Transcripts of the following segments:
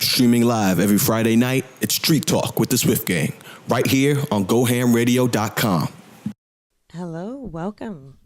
Streaming live every Friday night, it's Street Talk with the Swift Gang, right here on GoHAMradio.com. Hello, welcome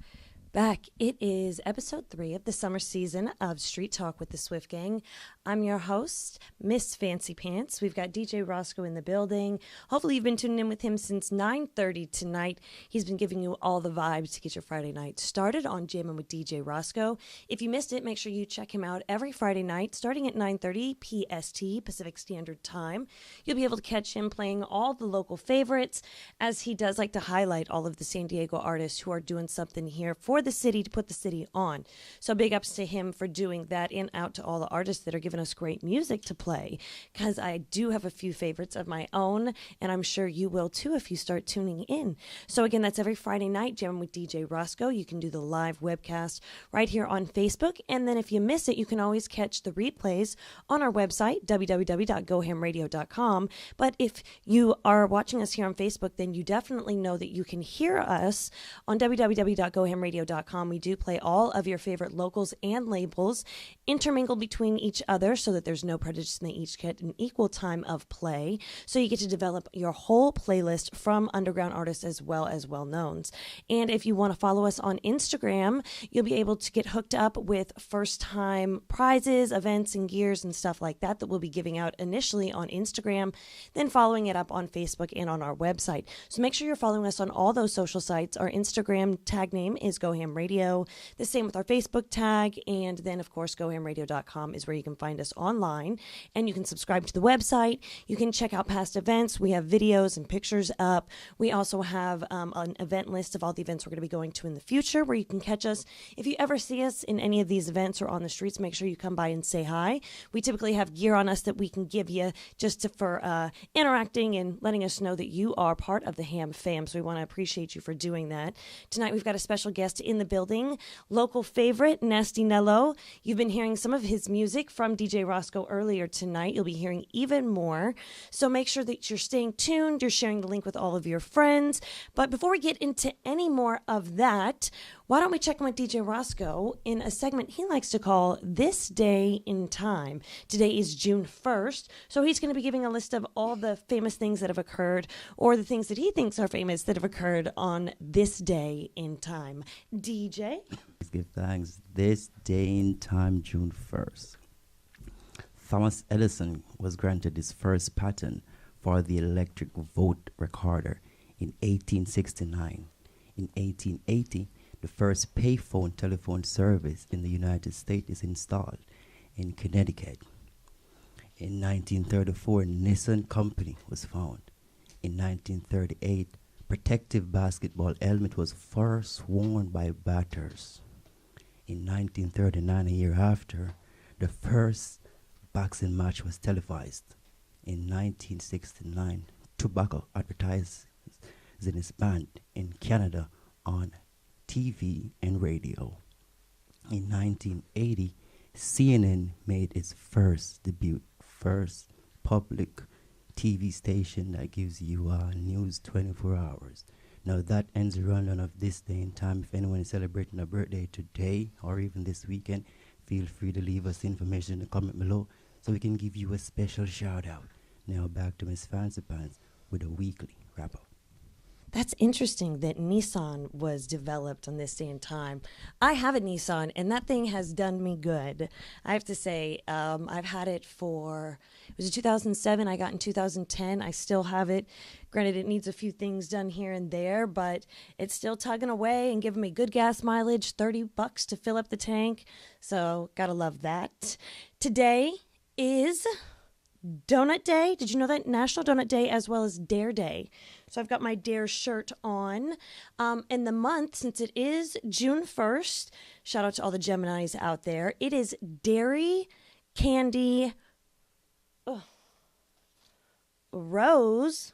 back. It is episode 3 of the summer season of Street Talk with the Swift Gang. I'm your host, Miss Fancy Pants. We've got DJ Roscoe in the building. Hopefully you've been tuning in with him since 9:30 tonight. He's been giving you all the vibes to get your Friday night started on Jammin' with DJ Roscoe. If you missed it, make sure you check him out every Friday night starting at 9:30 PST, Pacific Standard Time. You'll be able to catch him playing all the local favorites, as he does like to highlight all of the San Diego artists who are doing something here for the city to put the city on. So big ups to him for doing that, and out to all the artists that are giving us great music to play, because I do have a few favorites of my own, and I'm sure you will too if you start tuning in. So again, that's every Friday night, Jamming with DJ Roscoe. You can do the live webcast right here on Facebook, and then if you miss it, you can always catch the replays on our website, www.gohamradio.com. But if you are watching us here on Facebook, then you definitely know that you can hear us on www.gohamradio.com. We do play all of your favorite locals and labels intermingled between each other so that there's no prejudice and they each get an equal time of play. So you get to develop your whole playlist from underground artists as well as well-knowns. And if you want to follow us on Instagram, you'll be able to get hooked up with first-time prizes, events, and gears and stuff like that we'll be giving out initially on Instagram, then following it up on Facebook and on our website. So make sure you're following us on all those social sites. Our Instagram tag name is GoHam Radio. The same with our Facebook tag, and then of course GoHamRadio.com is where you can find us online, and you can subscribe to the website. You can check out past events. We have videos and pictures up. We also have an event list of all the events we're going to be going to in the future, where you can catch us. If you ever see us in any of these events or on the streets, make sure you come by and say hi. We typically have gear on us that we can give you for interacting and letting us know that you are part of the Ham fam, so we want to appreciate you for doing that. Tonight we've got a special guest in the building, local favorite, Nasty Nelo. You've been hearing some of his music from DJ Roscoe earlier tonight. You'll be hearing even more. So make sure that you're staying tuned, you're sharing the link with all of your friends. But before we get into any more of that, why don't we check in with DJ Roscoe in a segment he likes to call This Day in Time. Today is June 1st, so he's going to be giving a list of all the famous things that have occurred, or the things that he thinks are famous that have occurred on this day in time. DJ? Let's give thanks. This day in time, June 1st. Thomas Edison was granted his first patent for the electric vote recorder in 1869. In 1880, the first payphone telephone service in the United States is installed in Connecticut. In 1934, Nissan Company was found. In 1938, protective basketball helmet was first worn by batters. In 1939, a year after, the first boxing match was televised. In 1969, tobacco advertising is banned in Canada on TV and radio. In 1980, CNN made its first debut, first public TV station that gives you news 24 hours. Now that ends the rundown of this day in time. If anyone is celebrating a birthday today or even this weekend, feel free to leave us information in the comment below so we can give you a special shout out. Now back to Miss Fancy Pants with a weekly wrap up. That's interesting that Nissan was developed on this day and time. I have a Nissan, and that thing has done me good. I have to say, I've had it it was a 2007. I got in 2010. I still have it. Granted, it needs a few things done here and there, but it's still tugging away and giving me good gas mileage, $30 to fill up the tank. So, gotta love that. Today is Donut Day. Did you know that? National Donut Day, as well as Dare Day. So I've got my Dare shirt on. And the month, since it is June 1st, shout out to all the Geminis out there, it is Dairy Candy Rose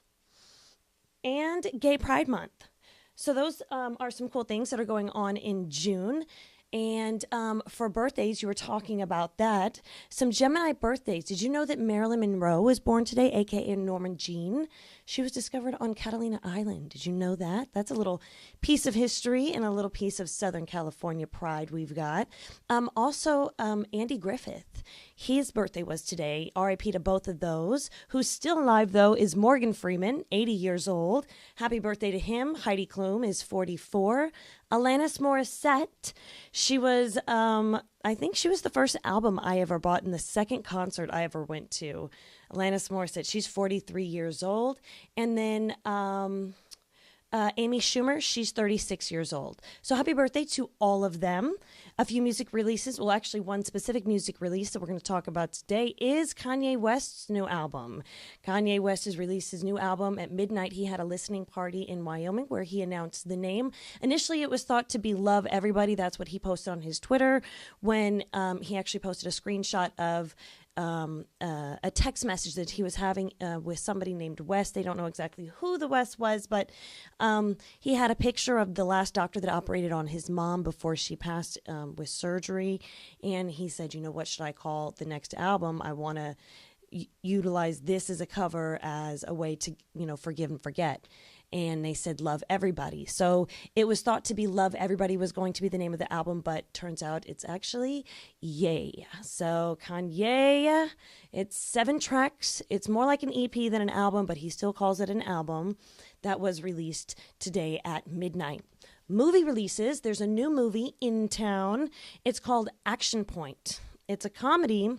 and Gay Pride Month. So those are some cool things that are going on in June. And for birthdays, you were talking about that. Some Gemini birthdays. Did you know that Marilyn Monroe was born today, a.k.a. Norman Jean? She was discovered on Catalina Island. Did you know that? That's a little piece of history and a little piece of Southern California pride we've got. Also, Andy Griffith. his birthday was today. R.I.P. to both of those. Who's still alive, though, is Morgan Freeman, 80 years old. Happy birthday to him. Heidi Klum is 44. Alanis Morissette, she was, I think she was the first album I ever bought and the second concert I ever went to. Alanis Morissette, she's 43 years old. And then Amy Schumer, she's 36 years old. So happy birthday to all of them. A few music releases, well, actually one specific music release that we're going to talk about today is Kanye West's new album. Kanye West has released his new album. At midnight, he had a listening party in Wyoming where he announced the name. Initially, it was thought to be Love Everybody. That's what he posted on his Twitter when he actually posted a screenshot of a text message that he was having with somebody named West. They don't know exactly who the West was, but he had a picture of the last doctor that operated on his mom before she passed with surgery. And he said, you know, what should I call the next album? I want to utilize this as a cover as a way to, you know, forgive and forget. And they said Love Everybody. So it was thought to be Love Everybody was going to be the name of the album, but turns out it's actually Yay. So Kanye, it's 7 tracks. It's more like an EP than an album, but he still calls it an album. That was released today at midnight. Movie releases. There's a new movie in town. It's called Action Point. It's a comedy.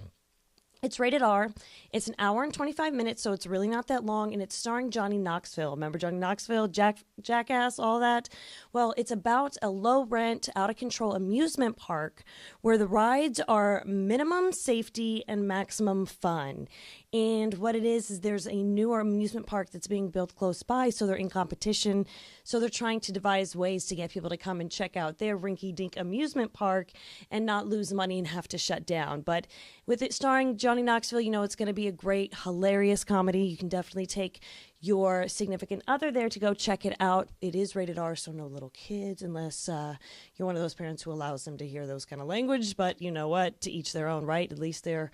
It's rated R. It's an hour and 25 minutes, so it's really not that long, and it's starring Johnny Knoxville. Remember Johnny Knoxville, Jackass, all that? Well, it's about a low-rent, out-of-control amusement park where the rides are minimum safety and maximum fun. And what it is there's a newer amusement park that's being built close by, so they're in competition. So they're trying to devise ways to get people to come and check out their rinky-dink amusement park and not lose money and have to shut down. But with it starring Johnny Knoxville, you know it's going to be a great, hilarious comedy. You can definitely take your significant other there to go check it out. It is rated R, so no little kids, unless you're one of those parents who allows them to hear those kind of language. But you know what? To each their own, right? At least they're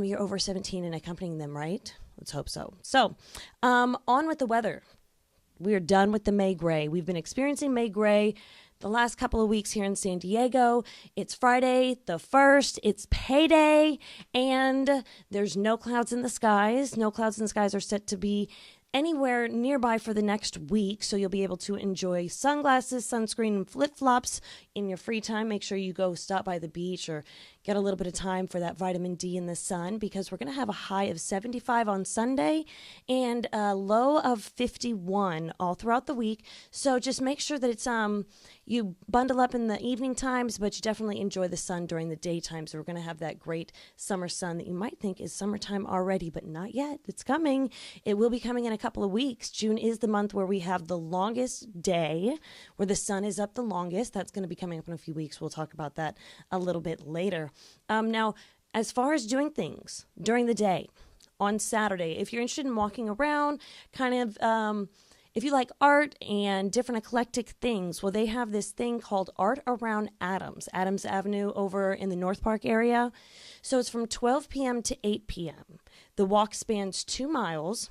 you're over 17 and accompanying them, right? Let's hope so. So, on with the weather. We're done with the May gray. We've been experiencing May gray the last couple of weeks here in San Diego. It's Friday the 1st. It's payday, and there's no clouds in the skies. No clouds in the skies are set to be anywhere nearby for the next week, so you'll be able to enjoy sunglasses, sunscreen, and flip-flops in your free time. Make sure you go stop by the beach or get a little bit of time for that vitamin D in the sun, because we're going to have a high of 75 on Sunday and a low of 51 all throughout the week. So just make sure that it's you bundle up in the evening times, but you definitely enjoy the sun during the daytime. So we're going to have that great summer sun that you might think is summertime already, but not yet. It's coming. It will be coming in a couple of weeks. June is the month where we have the longest day, where the sun is up the longest. That's going to be coming up in a few weeks. We'll talk about that a little bit later. Now, as far as doing things during the day, on Saturday, if you're interested in walking around, kind of, if you like art and different eclectic things, well, they have this thing called Art Around Adams Avenue over in the North Park area. So it's from 12 p.m. to 8 p.m. The walk spans 2 miles.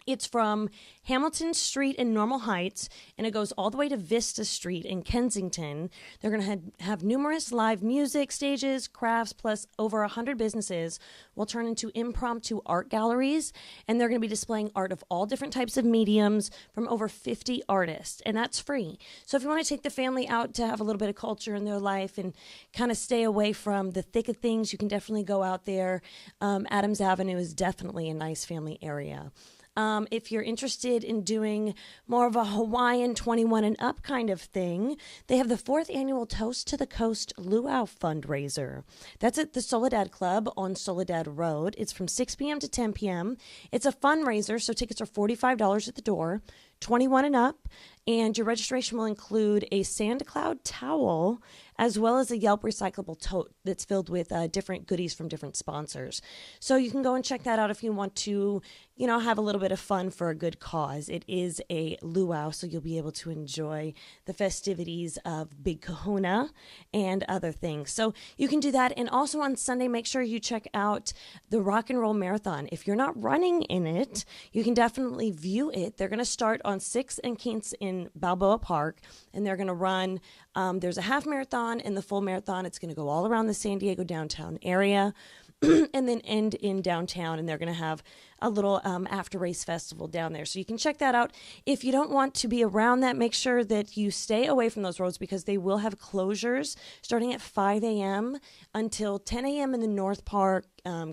It's from Hamilton Street in Normal Heights, and it goes all the way to Vista Street in Kensington. They're going to have numerous live music stages, crafts, plus over 100 businesses will turn into impromptu art galleries, and they're going to be displaying art of all different types of mediums from over 50 artists, and that's free. So if you want to take the family out to have a little bit of culture in their life and kind of stay away from the thick of things, you can definitely go out there. Adams Avenue is definitely a nice family area. If you're interested in doing more of a Hawaiian 21 and up kind of thing, they have the 4th annual Toast to the Coast Luau fundraiser. That's at the Soledad Club on Soledad Road. It's from 6 p.m. to 10 p.m. It's a fundraiser, so tickets are $45 at the door, 21 and up, and your registration will include a sand cloud towel as well as a Yelp recyclable tote that's filled with different goodies from different sponsors. So you can go and check that out if you want to, you know, have a little bit of fun for a good cause. It is a luau, so you'll be able to enjoy the festivities of Big Kahuna and other things. So you can do that. And also on Sunday, make sure you check out the Rock and Roll Marathon. If you're not running in it, you can definitely view it. They're going to start on 6th and Quince in Balboa Park, and they're going to run, there's a half marathon and the full marathon. It's going to go all around the San Diego downtown area. And then end in downtown, and they're going to have a little after race festival down there. So you can check that out. If you don't want to be around that, make sure that you stay away from those roads because they will have closures starting at 5 a.m. until 10 a.m. in the North Park,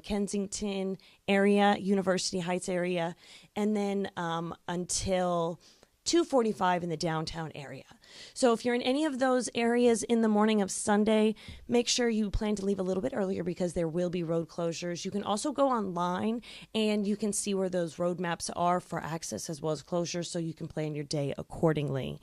Kensington area, University Heights area, and then until 2:45 in the downtown area. So if you're in any of those areas in the morning of Sunday, make sure you plan to leave a little bit earlier because there will be road closures. You can also go online and you can see where those road maps are for access as well as closures, so you can plan your day accordingly.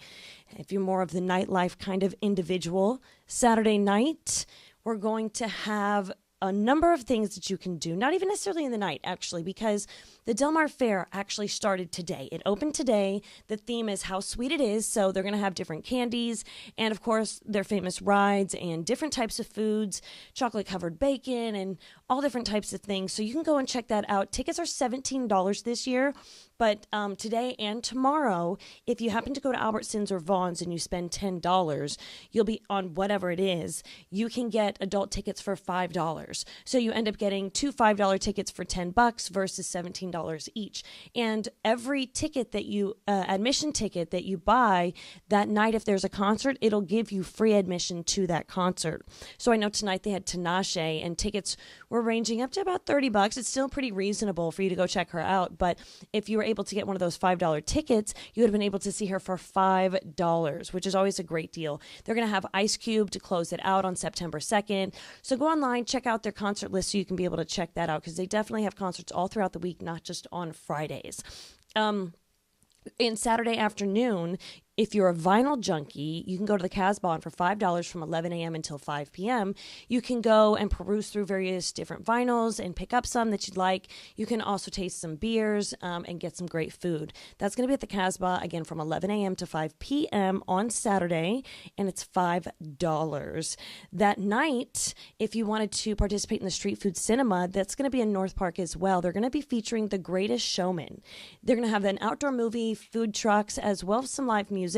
If you're more of the nightlife kind of individual, Saturday night, we're going to have a number of things that you can do, not even necessarily in the night, actually, because the Del Mar Fair actually started today. It opened today. The theme is How Sweet It Is, so they're going to have different candies and, of course, their famous rides and different types of foods, chocolate-covered bacon, and all different types of things. So you can go and check that out. Tickets are $17 this year, but today and tomorrow, if you happen to go to Albertsons or Vaughn's and you spend $10, you'll be on whatever it is. You can get adult tickets for $5. So you end up getting two $5 tickets for $10 versus $17 each. And every ticket that you, admission ticket that you buy that night, if there's a concert, it'll give you free admission to that concert. So I know tonight they had Tinashe, and tickets were ranging up to about $30. It's still pretty reasonable for you to go check her out. But if you were able to get one of those $5 tickets, you would have been able to see her for $5, which is always a great deal. They're going to have Ice Cube to close it out on September 2nd. So go online, check out their concert list so you can be able to check that out, because they definitely have concerts all throughout the week, not just on Fridays. In Saturday afternoon, if you're a vinyl junkie, you can go to the Casbah for $5 from 11 a.m. until 5 p.m. You can go and peruse through various different vinyls and pick up some that you'd like. You can also taste some beers and get some great food. That's going to be at the Casbah, again, from 11 a.m. to 5 p.m. on Saturday, and it's $5. That night, if you wanted to participate in the Street Food Cinema, that's going to be in North Park as well. They're going to be featuring The Greatest Showman. They're going to have an outdoor movie, food trucks, as well as some live music.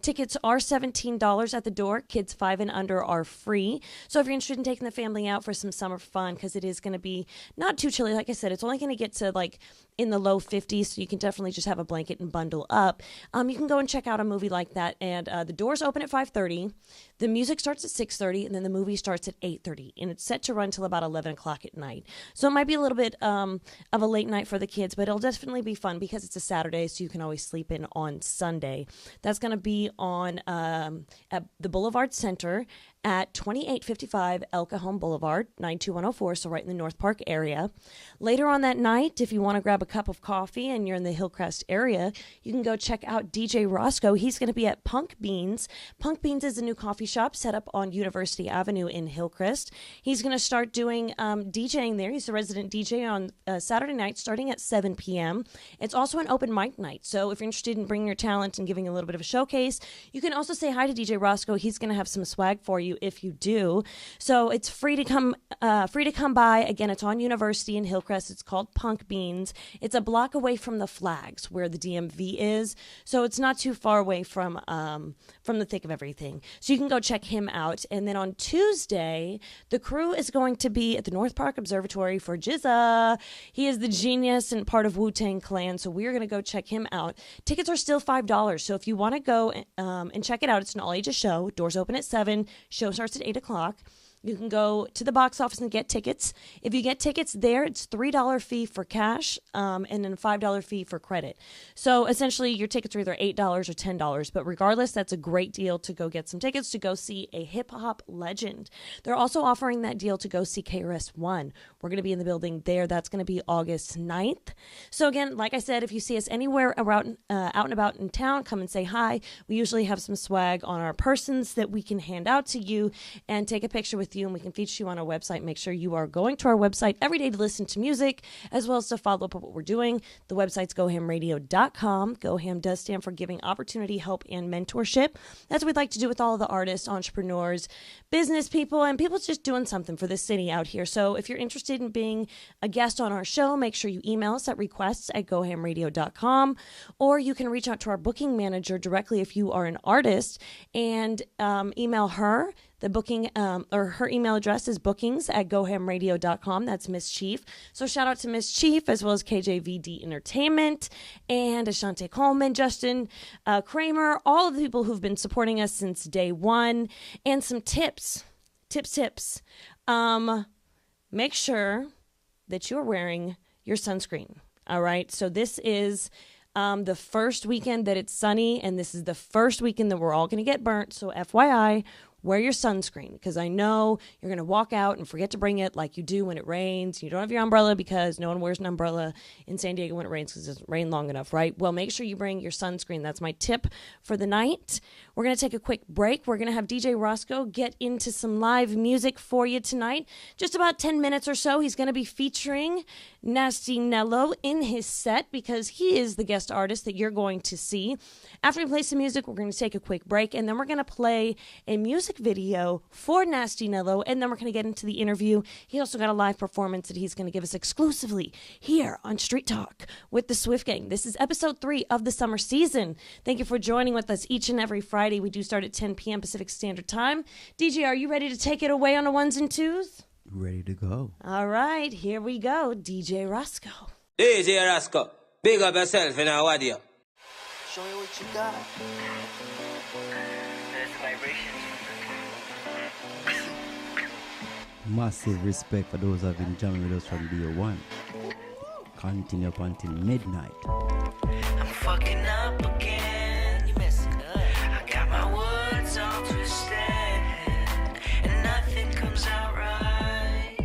Tickets are $17 at the door. Kids 5 and under are free. So if you're interested in taking the family out for some summer fun, because it is going to be not too chilly, like I said, it's only going to get to like in the low 50s, so you can definitely just have a blanket and bundle up. You can go and check out a movie like that, and the doors open at 5:30. The music starts at 6:30, and then the movie starts at 8:30, and it's set to run till about 11 o'clock at night. So it might be a little bit of a late night for the kids, but it'll definitely be fun because it's a Saturday, so you can always sleep in on Sunday. That's going to be on at the Boulevard Center at 2855 El Cajon Boulevard, 92104, so right in the North Park area. Later on that night, if you want to grab a cup of coffee and you're in the Hillcrest area, you can go check out DJ Roscoe. He's going to be at Punk Beans. Punk Beans is a new coffee shop set up on University Avenue in Hillcrest. He's going to start doing DJing there. He's a resident DJ on Saturday night starting at 7 p.m. It's also an open mic night, so if you're interested in bringing your talent and giving a little bit of a showcase, you can also say hi to DJ Roscoe. He's going to have some swag for you if you do. So it's free to come by. Again, it's on University in Hillcrest. It's called Punk Beans. It's a block away from the Flags where the DMV is, so it's not too far away from the thick of everything. So you can go check him out. And then on Tuesday, the crew is going to be at the North Park Observatory for Jizza. He is the genius and part of Wu-Tang Clan, so we're going to go check him out. Tickets are still $5, so if you want to go and check it out, it's an all-ages show. Doors open at 7. Show starts at 8 o'clock. You can go to the box office and get tickets. If you get tickets there, it's $3 fee for cash and then a $5 fee for credit. So essentially, your tickets are either $8 or $10. But regardless, that's a great deal to go get some tickets to go see a hip-hop legend. They're also offering that deal to go see KRS-One. We're going to be in the building there. That's going to be August 9th. So again, like I said, if you see us anywhere around, out and about in town, come and say hi. We usually have some swag on our persons that we can hand out to you and take a picture with with you and we can feature you on our website, make sure you are going to our website every day to listen to music as well as to follow up on what we're doing. The website's GoHAMradio.com. GoHAM does stand for Giving Opportunity, Help, and Mentorship. That's what we'd like to do with all of the artists, entrepreneurs, business people, and people just doing something for the city out here. So if you're interested in being a guest on our show, make sure you email us at requests@GoHAMradio.com, or you can reach out to our booking manager directly if you are an artist and email her. The booking or her email address is bookings@gohamradio.com. That's Miss Chief. So shout out to Miss Chief as well as KJVD Entertainment and Ashante Coleman, Justin Kramer, all of the people who've been supporting us since day one. And some tips. Make sure that you're wearing your sunscreen. All right. So this is the first weekend that it's sunny, and this is the first weekend that we're all going to get burnt. So FYI, wear your sunscreen, because I know you're going to walk out and forget to bring it like you do when it rains. You don't have your umbrella because no one wears an umbrella in San Diego when it rains because it doesn't rain long enough, right? Well, make sure you bring your sunscreen. That's my tip for the night. We're going to take a quick break. We're going to have DJ Roscoe get into some live music for you tonight. Just about 10 minutes or so. He's going to be featuring Nasty Nelo in his set because he is the guest artist that you're going to see. After we play some music, we're going to take a quick break, and then we're going to play a music video for Nasty Nelo, and then we're going to get into the interview. He also got a live performance that he's going to give us exclusively here on Street Talk with the Swift Gang. This is episode 3 of the summer season. Thank you for joining with us each and every Friday. We do start at 10 p.m. Pacific Standard Time. DJ, are you ready to take it away on the ones and twos? Ready to go. All right, here we go. DJ Roscoe. DJ Roscoe, big up yourself in our audio. Show me what you got. There's vibrations. Massive respect for those who have been jamming with us from day one. Continue up until midnight. I'm fucking up again. You messing up. I got my words all twisted, and nothing comes out right.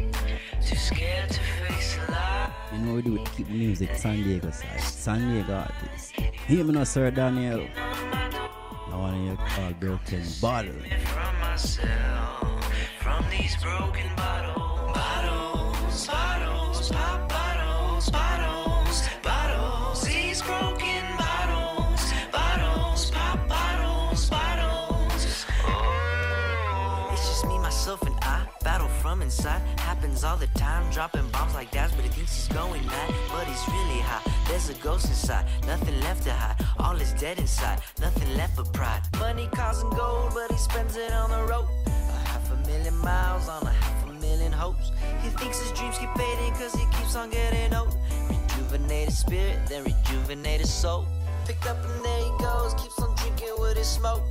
Too scared to face a lie. You know we do it, keep music San Diego side. San Diego artists. Hear me now, Sir Daniel. I want to hear call broken bottle. From myself, from these broken bottles, pop bottles, these broken bottles, pop bottles. Oh. It's just me, myself, and I battle from inside. Happens all the time, dropping bombs like that, but he thinks he's going mad, but he's really high. There's a ghost inside, nothing left to hide. All is dead inside, nothing left but pride. Money causing gold, but he spends it on the road. 500,000 miles on 500,000 hopes. He thinks his dreams keep fading cause he keeps on getting old. Rejuvenated spirit, then rejuvenated soul. Picked up and there he goes, keeps on drinking with his smoke.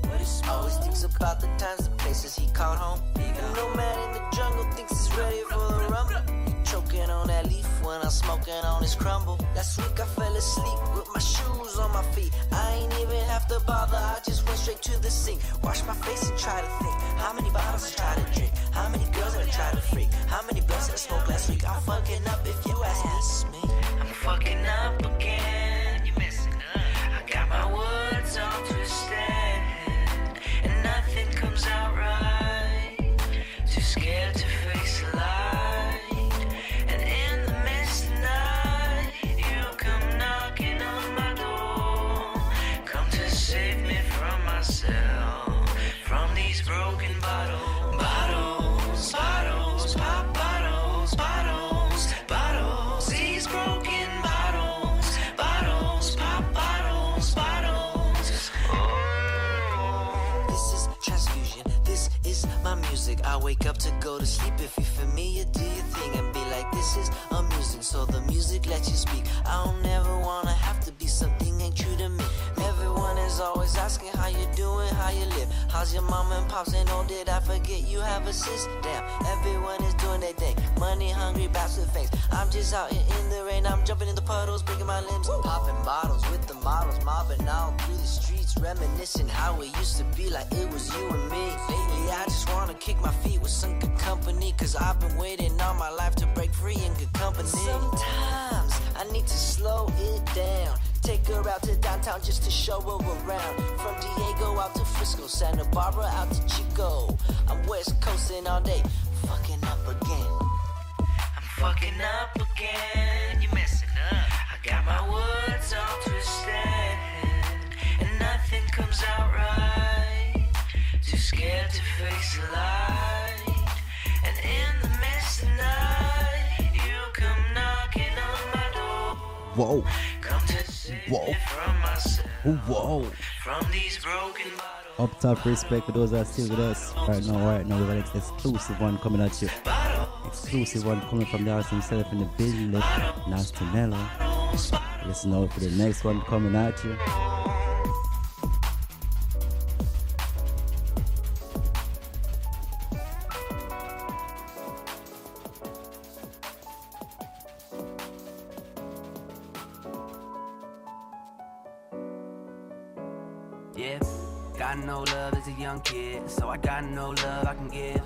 Always thinks about the times and places he called home. And no man in the jungle thinks he's ready for the rumble. Choking on that leaf when I'm smoking on his crumble. Last week I fell asleep with my shoes on my feet. I ain't even have to bother, I just went straight to the sink. Wash my face and try to think. How many bottles I try to drink? How many girls did I try to freak? How many blunts did I smoke last week? I'm fucking up if you ask me. I'm fucking up again. You messing up. I got my words all twisted, and nothing comes out right. Too scared to face a lie. And in the midst of the night, you come knocking on my door. Come to save me from myself, from these broken bottles, pop bottles, these broken bottles, pop bottles. Oh. This is transfusion, this is my music. I wake up to go to sleep. If you're familiar, do your thing and be like, this is amusing. So the music lets you speak. I don't ever wanna have to be something ain't true to me. Everyone is always asking how you doing, how you live. How's your mom and pops? And oh, did I forget you have a sis? Damn, everyone is doing their thing. Money hungry, bats with fangs. I'm just out here in the rain. I'm jumping in the puddles, breaking my limbs. Popping bottles with the models, mobbing all through the streets, reminiscing how it used to be, like it was you and me. Lately I just wanna kick my feet with some good company, cause I've been waiting all my life to break free in good company. Sometimes I need to slow it down. Take her out to downtown just to show her around. From Diego out to Frisco, Santa Barbara out to Chico. I'm West Coasting all day. fucking up again. I'm fucking up again. You messing up. I got my words all twisted, and nothing comes out right. Too scared to face the light. And in the midst of the night, you come knocking on my door. Whoa. Come to save Whoa. me from myself. Whoa. From these broken bottles. Up top, respect for those that are still with us. Right now, we have an exclusive one coming at you. Exclusive one coming from the house himself in the building. Nasty Nelo. Listen out for the next one coming at you. Yeah, got no love as a young kid, so I got no love I can give.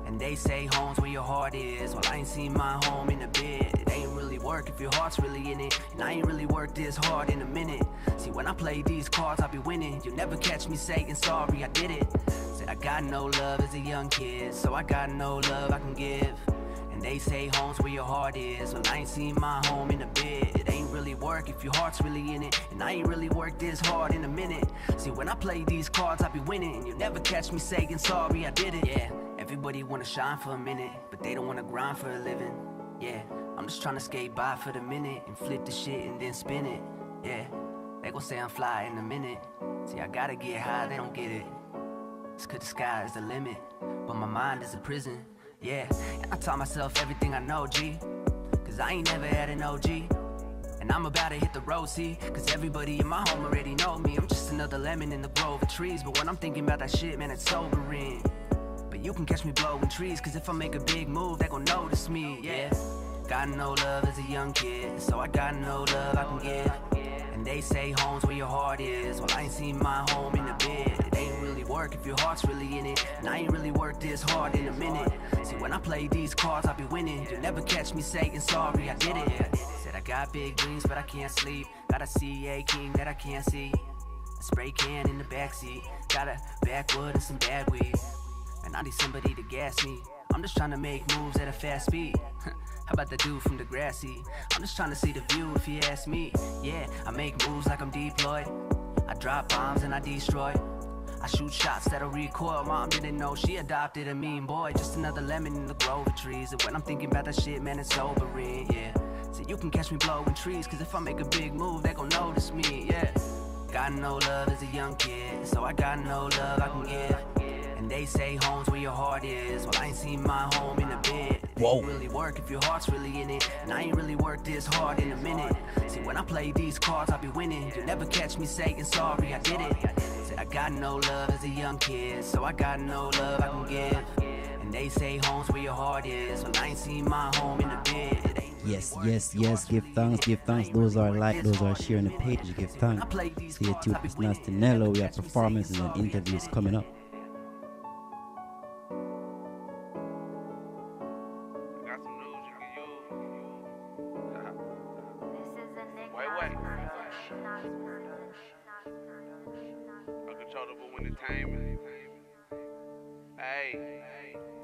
And they say home's where your heart is. Well, I ain't seen my home in a bit. It ain't really work if your heart's really in it. And I ain't really worked this hard in a minute. See, when I play these cards, I be winning. You'll never catch me saying sorry, I did it. Said I got no love as a young kid, so I got no love I can give. And they say home's where your heart is. Well, I ain't seen my home in a bit. It ain't really work if your heart's really in it. And I ain't really worked this hard in a minute. See, when I play these cards, I be winning. And you'll never catch me saying sorry, I did it. Yeah, everybody wanna shine for a minute, but they don't wanna grind for a living. Yeah, I'm just tryna skate by for the minute and flip the shit and then spin it. Yeah, they gon' say I'm fly in a minute. See, I gotta get high, they don't get it. It's 'cause the sky is the limit, but my mind is a prison. Yeah, and I taught myself everything I know, G, 'cause I ain't never had an OG. And I'm about to hit the road, see, 'cause everybody in my home already know me. I'm just another lemon in the grove of trees, but when I'm thinking about that shit, man, it's sobering. But you can catch me blowing trees, 'cause if I make a big move, they gon' notice me, yeah. Got no love as a young kid, so I got no love I can give. And they say home's where your heart is. Well, I ain't seen my home in a bit. It ain't really work if your heart's really in it. And I ain't really worked this hard in a minute. See, when I play these cards, I be winning. You'll never catch me saying sorry, I did it. Said I got big dreams, but I can't sleep. Got a CA king that I can't see. A spray can in the backseat. Got a backwood and some bad weed. And I need somebody to gas me. I'm just trying to make moves at a fast speed. How about the dude from Degrassi? I'm just trying to see the view if you ask me. Yeah, I make moves like I'm deployed. I drop bombs and I destroy. I shoot shots that'll recoil. Mom didn't know she adopted a mean boy. Just another lemon in the grove of trees. And when I'm thinking about that shit, man, it's sobering, yeah. So you can catch me blowing trees, 'cause if I make a big move, they gon' notice me, yeah. Got no love as a young kid, so I got no love I can give. And they say home's where your heart is. Well, I ain't seen my home in a bit. It ain't really work if your heart's really in it. And I ain't really worked this hard in a minute. See, when I play these cards, I be winning. You'll never catch me saying sorry, I did it. Said I got no love as a young kid, so I got no love I can give. And they say home's where your heart is. Well, I ain't seen my home in a bit. It ain't Yes, yes, yes. Give thanks, give thanks. Those are like, those are sharing the page. Give thanks. Stay tuned. It's Nasty Nelo. We have performances and interviews coming up. Uncontrollable entertainment.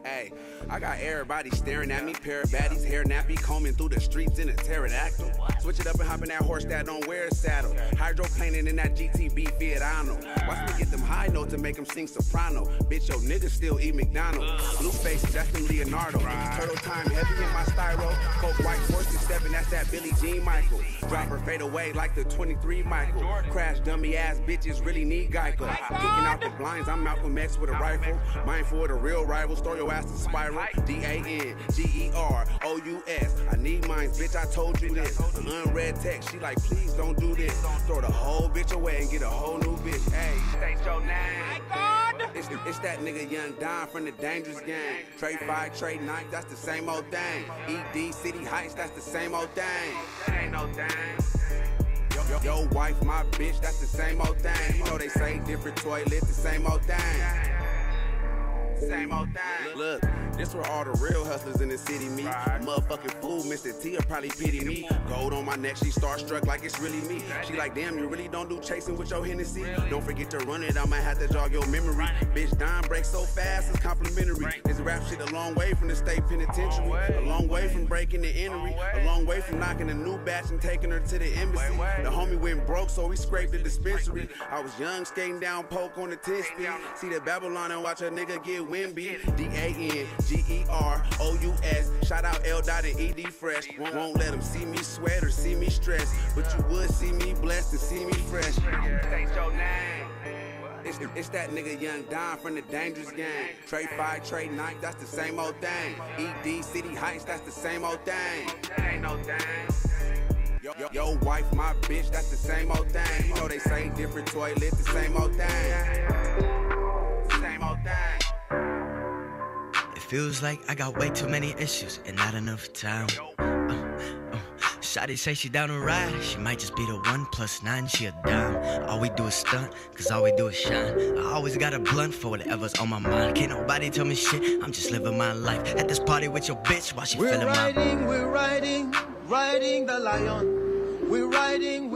Hey, I got everybody staring at me. Pair of baddies, hair nappy, combing through the streets in a pterodactyl. Switch it up and hop in that horse that don't wear a saddle. Hydroplaning in that GTB Fiat Ano. Watch me get them high notes and make them sing soprano. Bitch, yo niggas still eat McDonald's. Blue face, that's them Leonardo. Turtle time heavy in my styro. Coke white 467, that's that Billie Jean Michael. Drop her fade away like the 23 Michael. Crash dummy ass bitches really need Geico. Kicking out the blinds, I'm Malcolm X with a rifle. Mindful of the real rival, store your ass to spiral. DANGEROUS. I need mines, bitch, I told you this. An unread text, she like, please don't do this. Throw the whole bitch away and get a whole new bitch. Hey, state your name. It's that nigga Young Don from the Dangerous Gang. Trade 5, trade 9, that's the same old thing. ED City Heights, that's the same old thing. That ain't no thing. Yo wife, my bitch, that's the same old thing. You know they say different toilet, the same old thing. Same old thing. Look, this where all the real hustlers in the city meet. Motherfucking fool, Mr. T will probably pity me. Gold on my neck, she starstruck like it's really me. She like, damn, you really don't do chasing with your Hennessy? Don't forget to run it, I might have to jog your memory. Bitch, dime breaks so fast, it's complimentary. This rap shit a long way from the state penitentiary. A long way from breaking the entry. A long way from knocking a new batch and taking her to the embassy. The homie went broke, so we scraped the dispensary. I was young, skating down Polk on the 10 speed. See the Babylon and watch a nigga get windbeat. DANGEROUS. Shout out L. Dot and ED Fresh. Won't let them see me sweat or see me stress. But you would see me blessed and see me fresh. State your name. It's that nigga Young Don from the Dangerous Gang. Trade 5, trade 9, that's the same old thing. ED City Heights, that's the same old thing. Ain't no thing. Yo wife, my bitch, that's the same old thing. You know they say different toilet, the same old thing. Same old thing. It feels like I got way too many issues and not enough time. Shawty say she down to ride, she might just be the 1 + 9, she a dime. All we do is stunt, cause all we do is shine. I always got a blunt for whatever's on my mind. Can't nobody tell me shit, I'm just living my life. At this party with your bitch while she feeling my... We're riding the lion. We're riding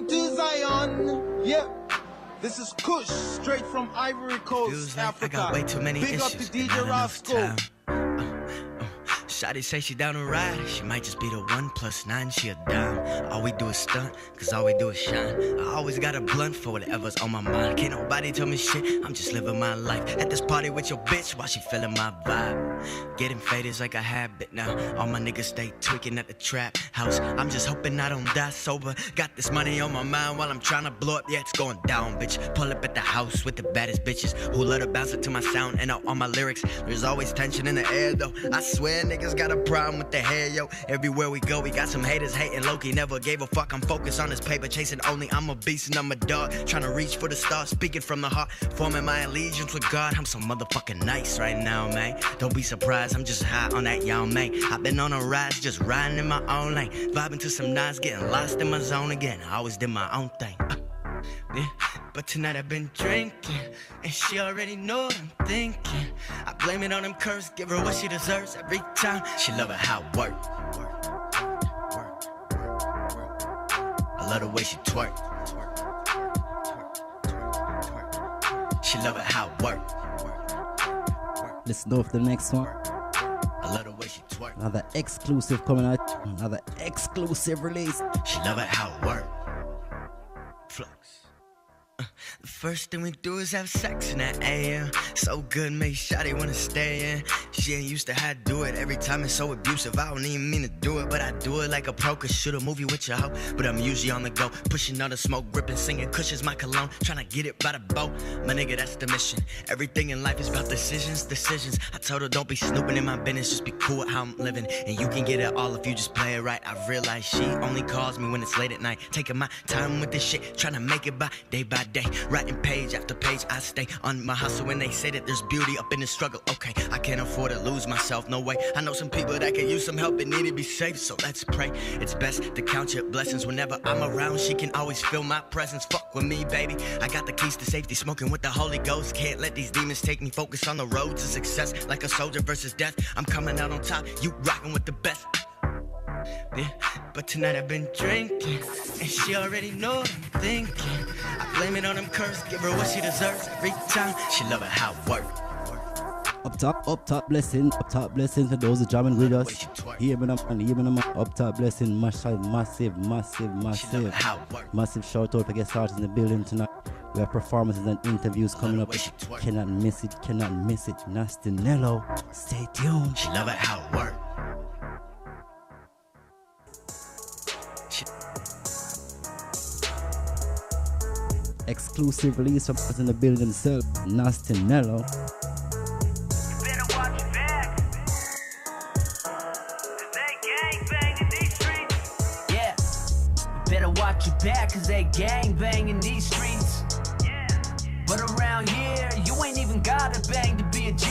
to Zion. Yeah. This is Kush, straight from Ivory Coast, feels like Africa. I got way too many Big issues up to DJ and not enough Roscoe. time. Shawty say she down to ride, she might just be the 1 + 9, she a dime. All we do is stunt, cause all we do is shine. I always got a blunt for whatever's on my mind. Can't nobody tell me shit, I'm just living my life. At this party with your bitch while she feeling my vibe. Getting faded's like a habit now. All my niggas stay tweaking at the trap house. I'm just hoping I don't die sober. Got this money on my mind while I'm trying to blow up. Yeah, it's going down, bitch. Pull up at the house with the baddest bitches who love to bounce it to my sound and out on my lyrics. There's always tension in the air though. I swear niggas got a problem with the hair, yo. Everywhere we go, we got some haters hating. Loki never gave a fuck. I'm focused on this paper, chasing only. I'm a beast and I'm a dog, trying to reach for the stars, speaking from the heart, forming my allegiance with God. I'm so motherfucking nice right now, man. Don't be surprised, I'm just high on that y'all, man. I've been on a rise, just riding in my own lane, vibing to some nights, getting lost in my zone again. I always did my own thing. Yeah. But tonight I've been drinking, and she already know what I'm thinking. I blame it on them curves, give her what she deserves every time. She love it how it work. I love the way she twerk. She love it how it work. Let's go for the next one. I love the way she twerk. Another exclusive coming out. Another exclusive release. She love it how it work. Flux. The first thing we do is have sex in that AM. So good, make shawty wanna stay in. She ain't used to how to do it. Every time it's so abusive, I don't even mean to do it, but I do it like a pro. Cause shoot a movie with your hoe, but I'm usually on the go, pushing all the smoke, gripping, singing Kush is my cologne, trying to get it by the boat. My nigga, that's the mission. Everything in life is about decisions. I told her don't be snooping in my business, just be cool with how I'm living, and you can get it all if you just play it right. I've realized she only calls me when it's late at night, taking my time with this shit, trying to make it by day, writing page after page. I stay on my hustle when they say that there's beauty up in the struggle. Okay, I can't afford to lose myself, no way. I know some people that can use some help and need to be safe, so let's pray. It's best to count your blessings whenever I'm around. She can always feel my presence. Fuck with me, baby. I got the keys to safety, smoking with the Holy Ghost. Can't let these demons take me. Focus on the road to success, like a soldier versus death. I'm coming out on top, you rocking with the best. Yeah, but tonight I've been drinking, and she already know what I'm thinking. I blame it on them curves, give her what she deserves every time. She love it how it work. Up top blessing to those who jamming with us. Hear me them, up top blessing, massive shout out to get started in the building tonight. We have performances and interviews coming up. Cannot miss it. Nasty Nelo, stay tuned. She love it how it work. Exclusive release from us in the building itself, Nasty Nelo. Watch your back, cause they gang bang in these streets. But around here, you ain't even gotta bang to be a G.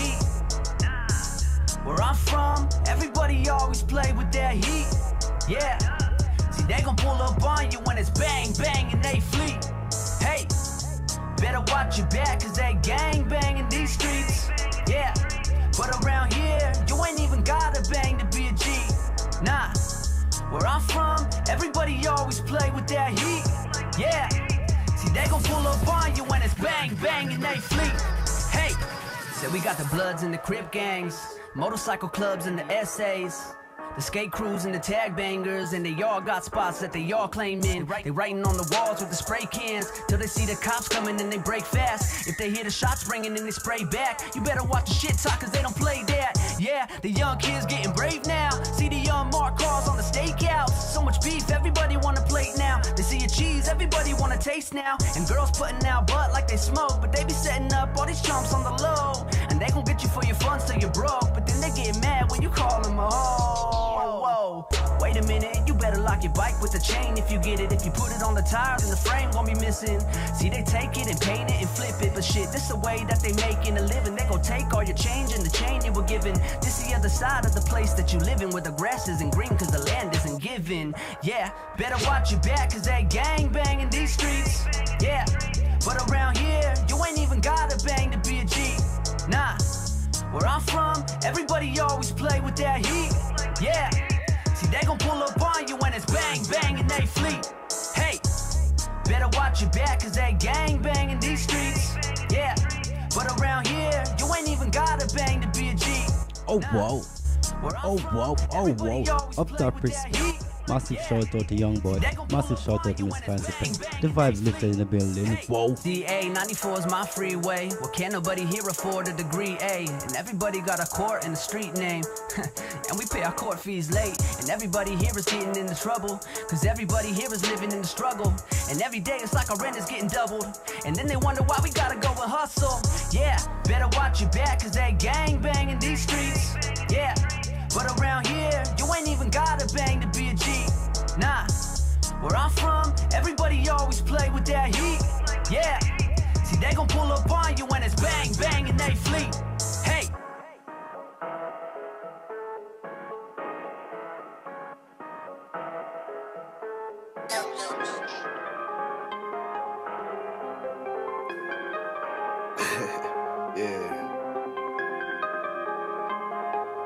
Where I'm from, everybody always play with their heat. Yeah, see they gon' pull up on you when it's bang bang and they flee. Hey, better watch your back, cause they gang bang in these streets. Yeah, but around here, you ain't even gotta bang to be a G. Nah, where I'm from, everybody always play with that heat. Yeah, see they gon' pull up on you when it's bang bang and they fleet. Hey, said we got the Bloods and the Crip gangs, motorcycle clubs and the essays, the skate crews and the tag bangers, and they all got spots that they all claiming. They writing on the walls with the spray cans till they see the cops coming and they break fast. If they hear the shots ringing and they spray back, you better watch the shit talk cause they don't play that. Yeah, the young kids getting brave now. See the unmarked cars on the stakeouts. So much beef, everybody want a plate now. They see a cheese, everybody want a taste now. And girls putting out butt like they smoke, but they be setting up all these chumps on the low. And they gon' get you for your funds till you're broke, but then they get mad when you call them a hoe. Whoa, wait a minute, you better lock your bike with a chain if you get it. If you put it on the tires, then the frame gon' be missing. See, they take it and paint it and flip it, but shit, this the way that they making a living. They gon' take all your change and the chain you were given. This the other side of the place that you live in, where the grass isn't green cause the land isn't given. Yeah, better watch your back cause they gang bang in these streets. Yeah, but around here, you ain't even gotta bang to be a G. Nah, where I'm from, everybody always play with that heat. Yeah, see they gon' pull up on you when it's bang bang and they fleet. Hey, better watch your back cause they gang bang in these streets. Yeah, but around here, you ain't even gotta bang to be a G. Oh wow, oh wow, oh wow. Up top respect. Massive shout out to Young Boy. Massive shout out to Miss Fancy Pants. The vibes lifted in the building. Whoa. DA 94 is my freeway. Well, can't nobody here afford a degree A? And everybody got a court and a street name. And we pay our court fees late. And everybody here is getting into trouble. Cause everybody here is living in the struggle. And every day it's like our rent is getting doubled. And then they wonder why we gotta go and hustle. Yeah, better watch your back cause they gang bang in these streets. Yeah, but around here, you ain't even gotta bang to be a G. Nah, where I'm from, everybody always play with that heat. Yeah, see they gon' pull up on you when it's bang bang and they fleet. Hey. Yeah.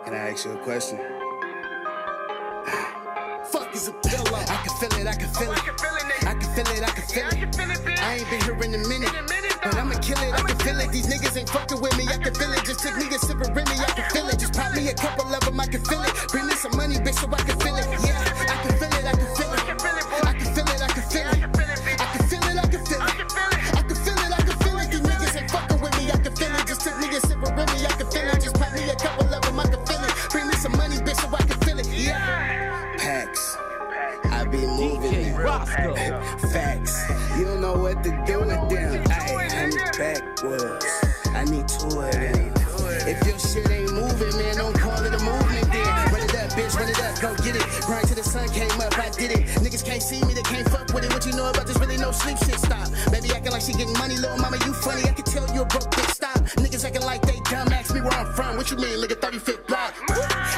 Can I ask you a question? Fuck is a pillow. I can feel it, I can feel it. I can feel it, I can feel it. I ain't been here in a minute, but I'ma kill it, I can feel it. These niggas ain't fucking with me, I can feel it. Just took me a sip of Remy, I can feel it. Just pop me a couple of them, I can feel it. Bring me some money, bitch, so I can feel it. Yeah, I can feel it, I can feel it. I can feel it, I can feel it. I can feel it, I can feel it. I can feel it, I can feel it. I can feel it, I can feel it. These niggas ain't fucking with me, I can feel it. Just took me a sip of Remy, I can feel it. Just pop me a couple of them, I can feel it. Bring me some money, bitch, so I can feel it. Yeah. Packs. I be moving facts. You don't know what to do with them. I'm backwards. I need two of them. If your shit ain't moving, man, don't call it a movement then. Run it up, bitch, run it up, go get it. Grind till the sun came up, I did it. Niggas can't see me, they can't fuck with it. What you know about this really no sleep shit, stop. Baby acting like she getting money, little mama, you funny. I can tell you a broke bitch, stop. Niggas acting like they dumb, ask me where I'm from. What you mean, look at 35th block.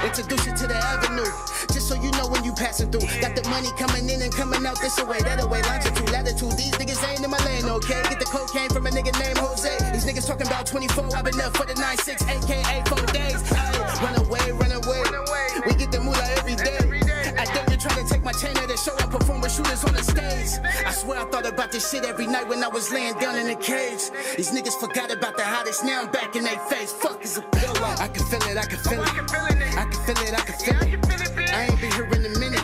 Introduce you to the avenue, just so you know when you passing through. Got the money coming in and coming out this away, that away, longitude, latitude. These niggas ain't in my lane, okay? Get the cocaine from a nigga named Jose. These niggas talking about 24, I've been up for the 9-6, aka 4 days. Aye, run away, run away. We get the moolah every day. I think you're trying to take my chain at a show. I perform with shooters on the stage. I swear I thought about this shit every night when I was laying down in the cage. These niggas forgot about the hottest, now I'm back in their face. Fuck is a pillow. I can feel it, I can feel it. I can feel it, I can feel it. I ain't been here in a minute,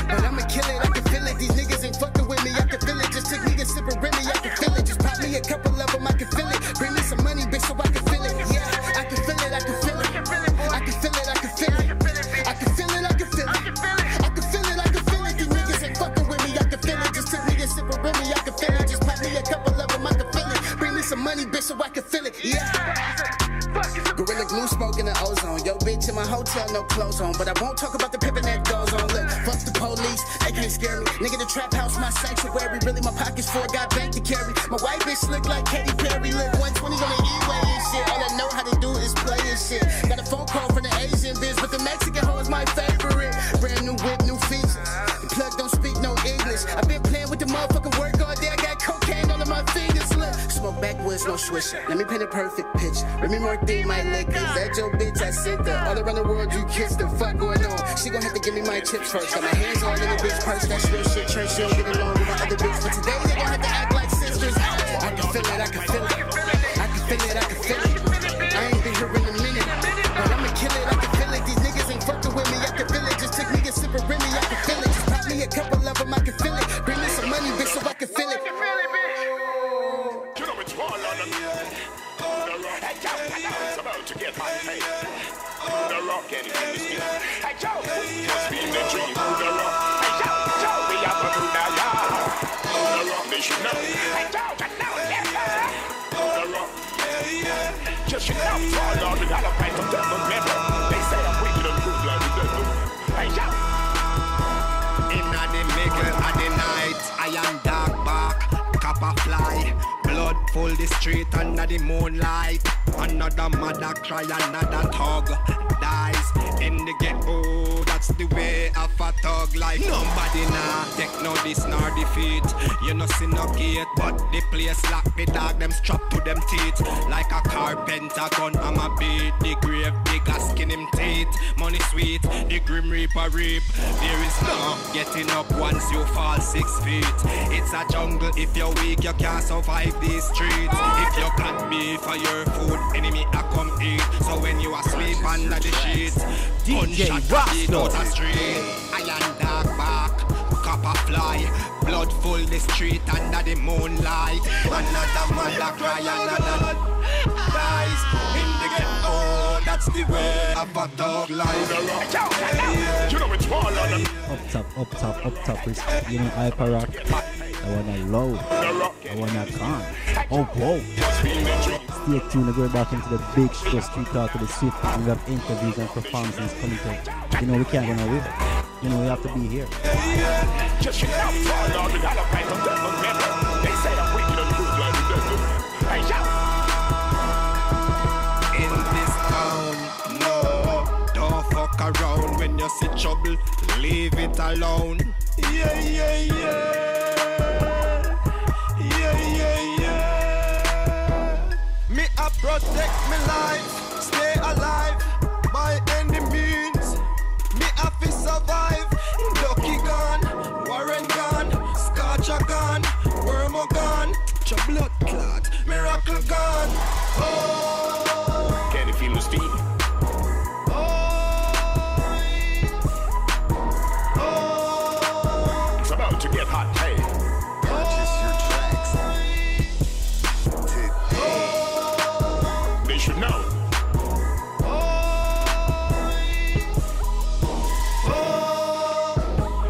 but I'ma kill it, I can feel it. These niggas ain't fucking with me, I can feel it. Just took me a sip of Remy, I can feel it. Just pop me a couple of them, I can feel it. Bring me some money, bitch, so I can feel it. Yeah, I can feel it, I can feel it. I can feel it, I can feel it. I can feel it, I can feel it. I can feel it, I can feel it. These niggas ain't fucking with me, I can feel it. Just took me a sip of Remy, I can feel it. Just pop me a couple of them, I can feel it. Bring me some money, bitch, so I can feel it. Yeah. Gorilla glue smoke in the ozone. Yo, bitch in my hotel, no clothes on. But I won't talk about the pimpin' that goes on. Look, fuck the police, they can't scare me. Nigga, the trap house, my sanctuary. Really, my pockets full, got bank to carry. My white bitch look like Katy Perry. Look, 120 on the E-way and shit. All I know how to do is play and shit. Got a phone call from the Asian bitch, but the Mexican hoe is my favorite. Brand new whip, new features. The plug don't speak no English. I been playing with the motherfucking work all day. I got cocaine all in my fingers. Look, smoke back balance, no swisher. Let me paint a perfect picture. Let me more thing my liquor. That your bitch, I sent her. All around the world, you kissed her. Fuck going on. She gon' have to give me my chips first. Got my hands all in the bitch purse. That's real shit. Church, she don't get along with my other bitch. But today, they gon' have to act like sisters. I can feel it, I can feel it. I can feel it, I can feel it. I ain't been here in a minute. But I'ma kill it, I can feel it. These niggas ain't fucking with me. I can feel it. Just took me a sip of Remy. I can feel it. Just pop me a couple of them. I can feel it. Bring me some money, bitch, so I can feel it. It's about to get hot, hey. The rock and hey, Joe, must be in the dream. The rock, hey, Joe, we up and through now, yeah. The rock, they should know. Hey, Joe, I know, yeah. The rock, just you know, for Lord, we gotta fight them devil member. They say I'm wicked and good like the devil. Hey, Joe. In the middle of the night, I am dark back, copper fly. Blood full the street under the moonlight. Another mother cry, another thug dies in the ghetto. That's the way of a thug life. Nobody nah take no this nor defeat. You no see no gate, but the place lock the dog them strapped to them teeth. Like a carpenter gun, I'ma beat the grave digger skin him teeth. Money sweet, the grim reaper reap. There is no getting up once you fall 6 feet. It's a jungle, if you're weak you can't survive these streets. If you got beef for your food, enemy I come eat. So when you asleep under the sheets, DJ out the street. Iron dark back, copper fly. Blood full the street under the moonlight. Another mother cry, another dies in the ghetto. That's the way of a dog life. You know it's fall on them. Up top, you know, hyper rock. I wanna low, I wanna con. Oh, whoa. Stay tuned, we're going back into the big show, Street Talk with the Swift. We have interviews and performances coming to. You know, we can't go nowhere. You know, we have to be here. Just you know, fall on the gotta fight them devil member. They say I'm wicked and good like the devil. Hey, in this town, no, don't fuck around. When you see trouble, leave it alone. Yeah. Me I protect me life, stay alive by any means. Me I fi survive. Lucky gone, Warren gone, Scotch a gone, Worm a gone, your blood clot, miracle gone. Oh, can you feel the steam? It's about to get hot, hey. Purchase your tracks today. They should know.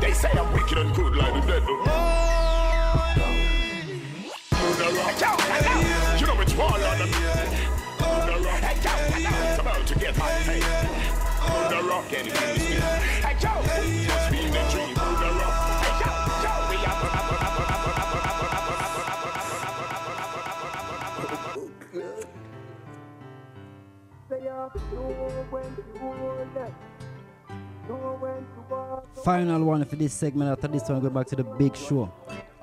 They say I'm wicked and good like the devil. You know it's fall on them. It's about to get hot, hey. The rock and hey, Joe, must be in the dream. The rock, hey, Joe, we up. Final one for this segment. After this one, go back to the big show.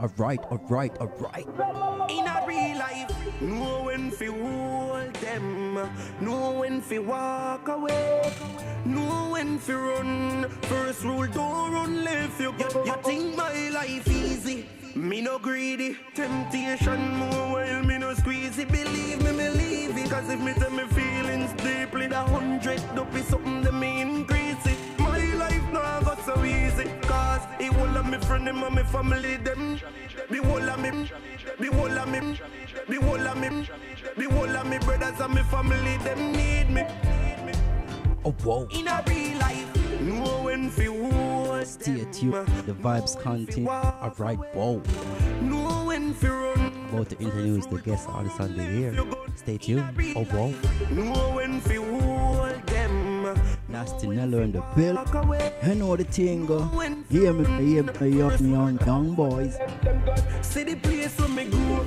Alright. In a real life, know when fi hold them, know when fi walk away, know when fi run. First rule, don't run left. You think my life easy? Me no greedy. Temptation more while me no squeezy. Believe me, me leave it. Cause if me tell me feelings deeply, the 100 up is something that me increase it. My life now got so easy. Cause it all of me friend and my family them. The whole of me brothers and my family them need me. Oh, whoa. In a real life, know when fi hold. Stay tuned. The vibes continue. Alright, whoa. Know when fi run. About to introduce the guest artist on the air. Stay tuned. Oh, whoa. Know when fi hold them. Nasty Nelo in the bill. You know the thing go. Hear me, young boys. See the place where me go.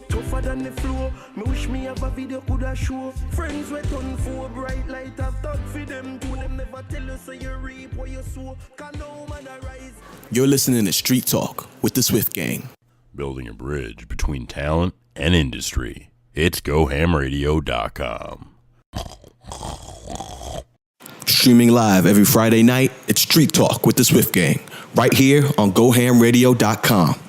Tougher than the floor. Me wish me have a video coulda show. Friends were turn for bright light. I've thought for them too. Them never tell you so you reap what you sow. Can no man arise. You're listening to Street Talk with the Swift Gang. Building a bridge between talent and industry. It's GoHamRadio.com. Streaming live every Friday night, it's Street Talk with the Swift Gang, right here on GoHamRadio.com.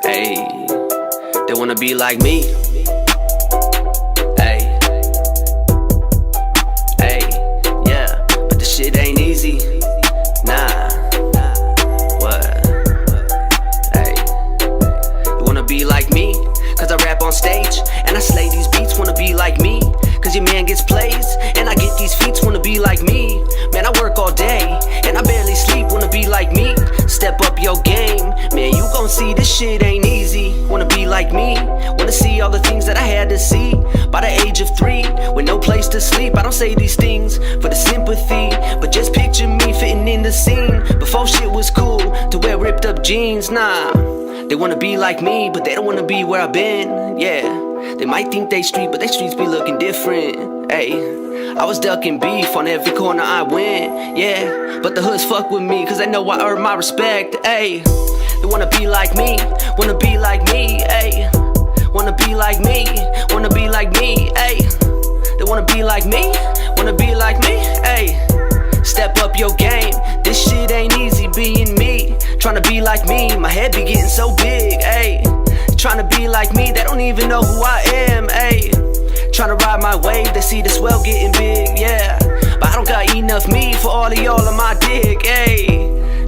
Hey, they wanna be like me. Hey, hey, yeah, but the shit ain't easy. Nah, what? Hey, you wanna be like me? Cause I rap on stage and I slay these beats. Wanna be like me? Cause your man gets plays and I get these feats. Wanna be like me? Man, I work all day and I barely sleep. Wanna be like me? Step up your game. Man, you gon' see this shit ain't easy. Wanna be like me? Wanna see all the things that I had to see by the age of 3 with no place to sleep. I don't say these things for the sympathy, but just picture me fitting in the scene before shit was cool to wear ripped up jeans. Nah, they wanna be like me, but they don't wanna be where I've been. Yeah, they might think they street, but they streets be looking different. Hey, I was ducking beef on every corner I went. Yeah, but the hoods fuck with me cause they know I earn my respect. Hey, they wanna be like me, wanna be like me. Hey, wanna be like me, wanna be like me. Hey, they wanna be like me, wanna be like me. Hey, step up your game. This shit ain't easy being me. Tryna be like me, my head be getting so big. Hey, tryna be like me, they don't even know who I am. Hey, tryna ride my wave, they see the swell getting big. Yeah, but I don't got enough me for all of y'all on my dick. Hey,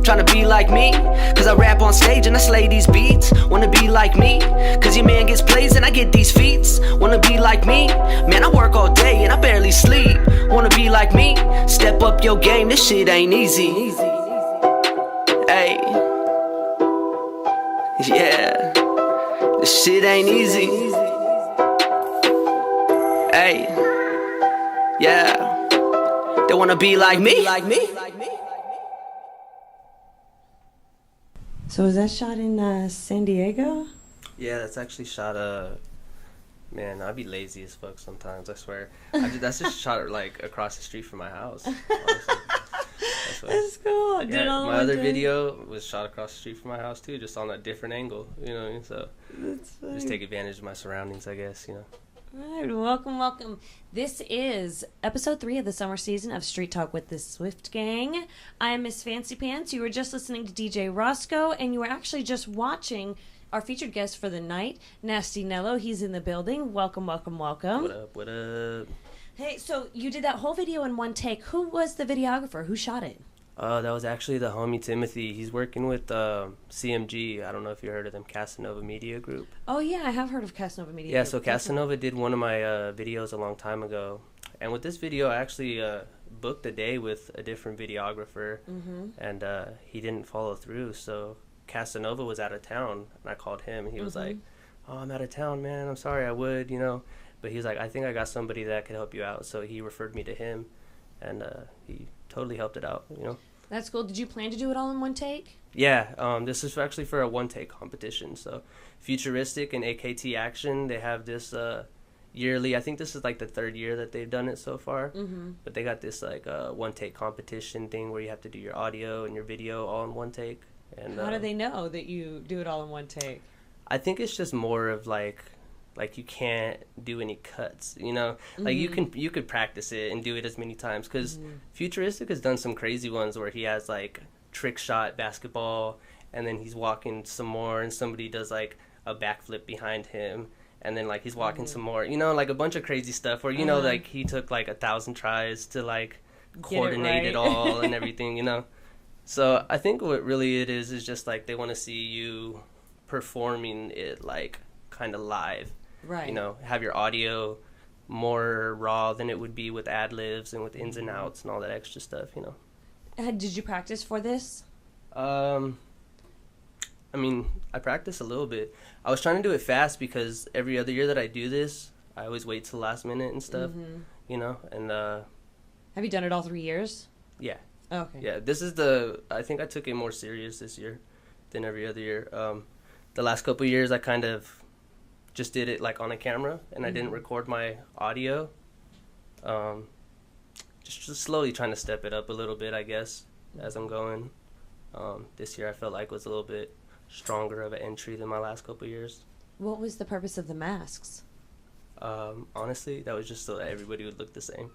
tryna be like me, cause I rap on stage and I slay these beats. Wanna be like me, cause your man gets plays and I get these feats. Wanna be like me, man, I work all day and I barely sleep. Wanna be like me, step up your game, this shit ain't easy. Hey, yeah, this shit ain't easy. Hey, yeah, they wanna be like me. So was that shot in San Diego? Yeah, that's actually shot. Man, I'd be lazy as fuck sometimes. I swear. That's just shot like across the street from my house. That's cool. Yeah, my other video was shot across the street from my house too, just on a different angle. You know what I mean? So just take advantage of my surroundings, I guess. You know. All right, welcome. This is episode 3 of the summer season of Street Talk with the Swift Gang. I am Miss Fancy Pants. You were just listening to DJ Roscoe, and you were actually just watching our featured guest for the night, Nasty Nelo. He's in the building. Welcome. What up? Hey, so you did that whole video in one take. Who was the videographer? Who shot it? That was actually the homie Timothy. He's working with CMG. I don't know if you heard of them, Casanova Media Group. Oh, yeah, I have heard of Casanova Media Yeah, Group. so Casanova did one of my videos a long time ago. And with this video, I actually booked a day with a different videographer. Mm-hmm. And he didn't follow through. So Casanova was out of town. And I called him. And he was like, oh, I'm out of town, man. I'm sorry, I would, you know. But he was like, I think I got somebody that could help you out. So he referred me to him. And he totally helped it out, you know. That's cool. Did you plan to do it all in one take? Yeah, this is actually for a one-take competition. So Futuristic and AKT Action, they have this yearly, I think this is like the 3rd year that they've done it so far. Mm-hmm. But they got this like one-take competition thing where you have to do your audio and your video all in one take. And how do they know that you do it all in one take? I think it's just more of like you can't do any cuts, you know. Like you could practice it and do it as many times, because Futuristic has done some crazy ones where he has like trick shot basketball and then he's walking some more and somebody does like a backflip behind him and then like he's walking some more, you know, like a bunch of crazy stuff where you know like he took like 1,000 tries to like coordinate it all and everything, you know. So I think what really it is just like they want to see you performing it like kind of live. Right. You know, have your audio more raw than it would be with ad-libs and with ins and outs and all that extra stuff, you know. Did you practice for this? I mean, I practiced a little bit. I was trying to do it fast because every other year that I do this, I always wait till the last minute and stuff, you know. And have you done it all 3 years? Yeah. Oh, okay. Yeah, I think I took it more serious this year than every other year. The last couple of years, I kind of just did it like on a camera and I didn't record my audio Just slowly trying to step it up a little bit, I guess, as I'm going. This year I felt like was a little bit stronger of an entry than my last couple years. What was the purpose of the masks? Honestly, that was just so that everybody would look the same.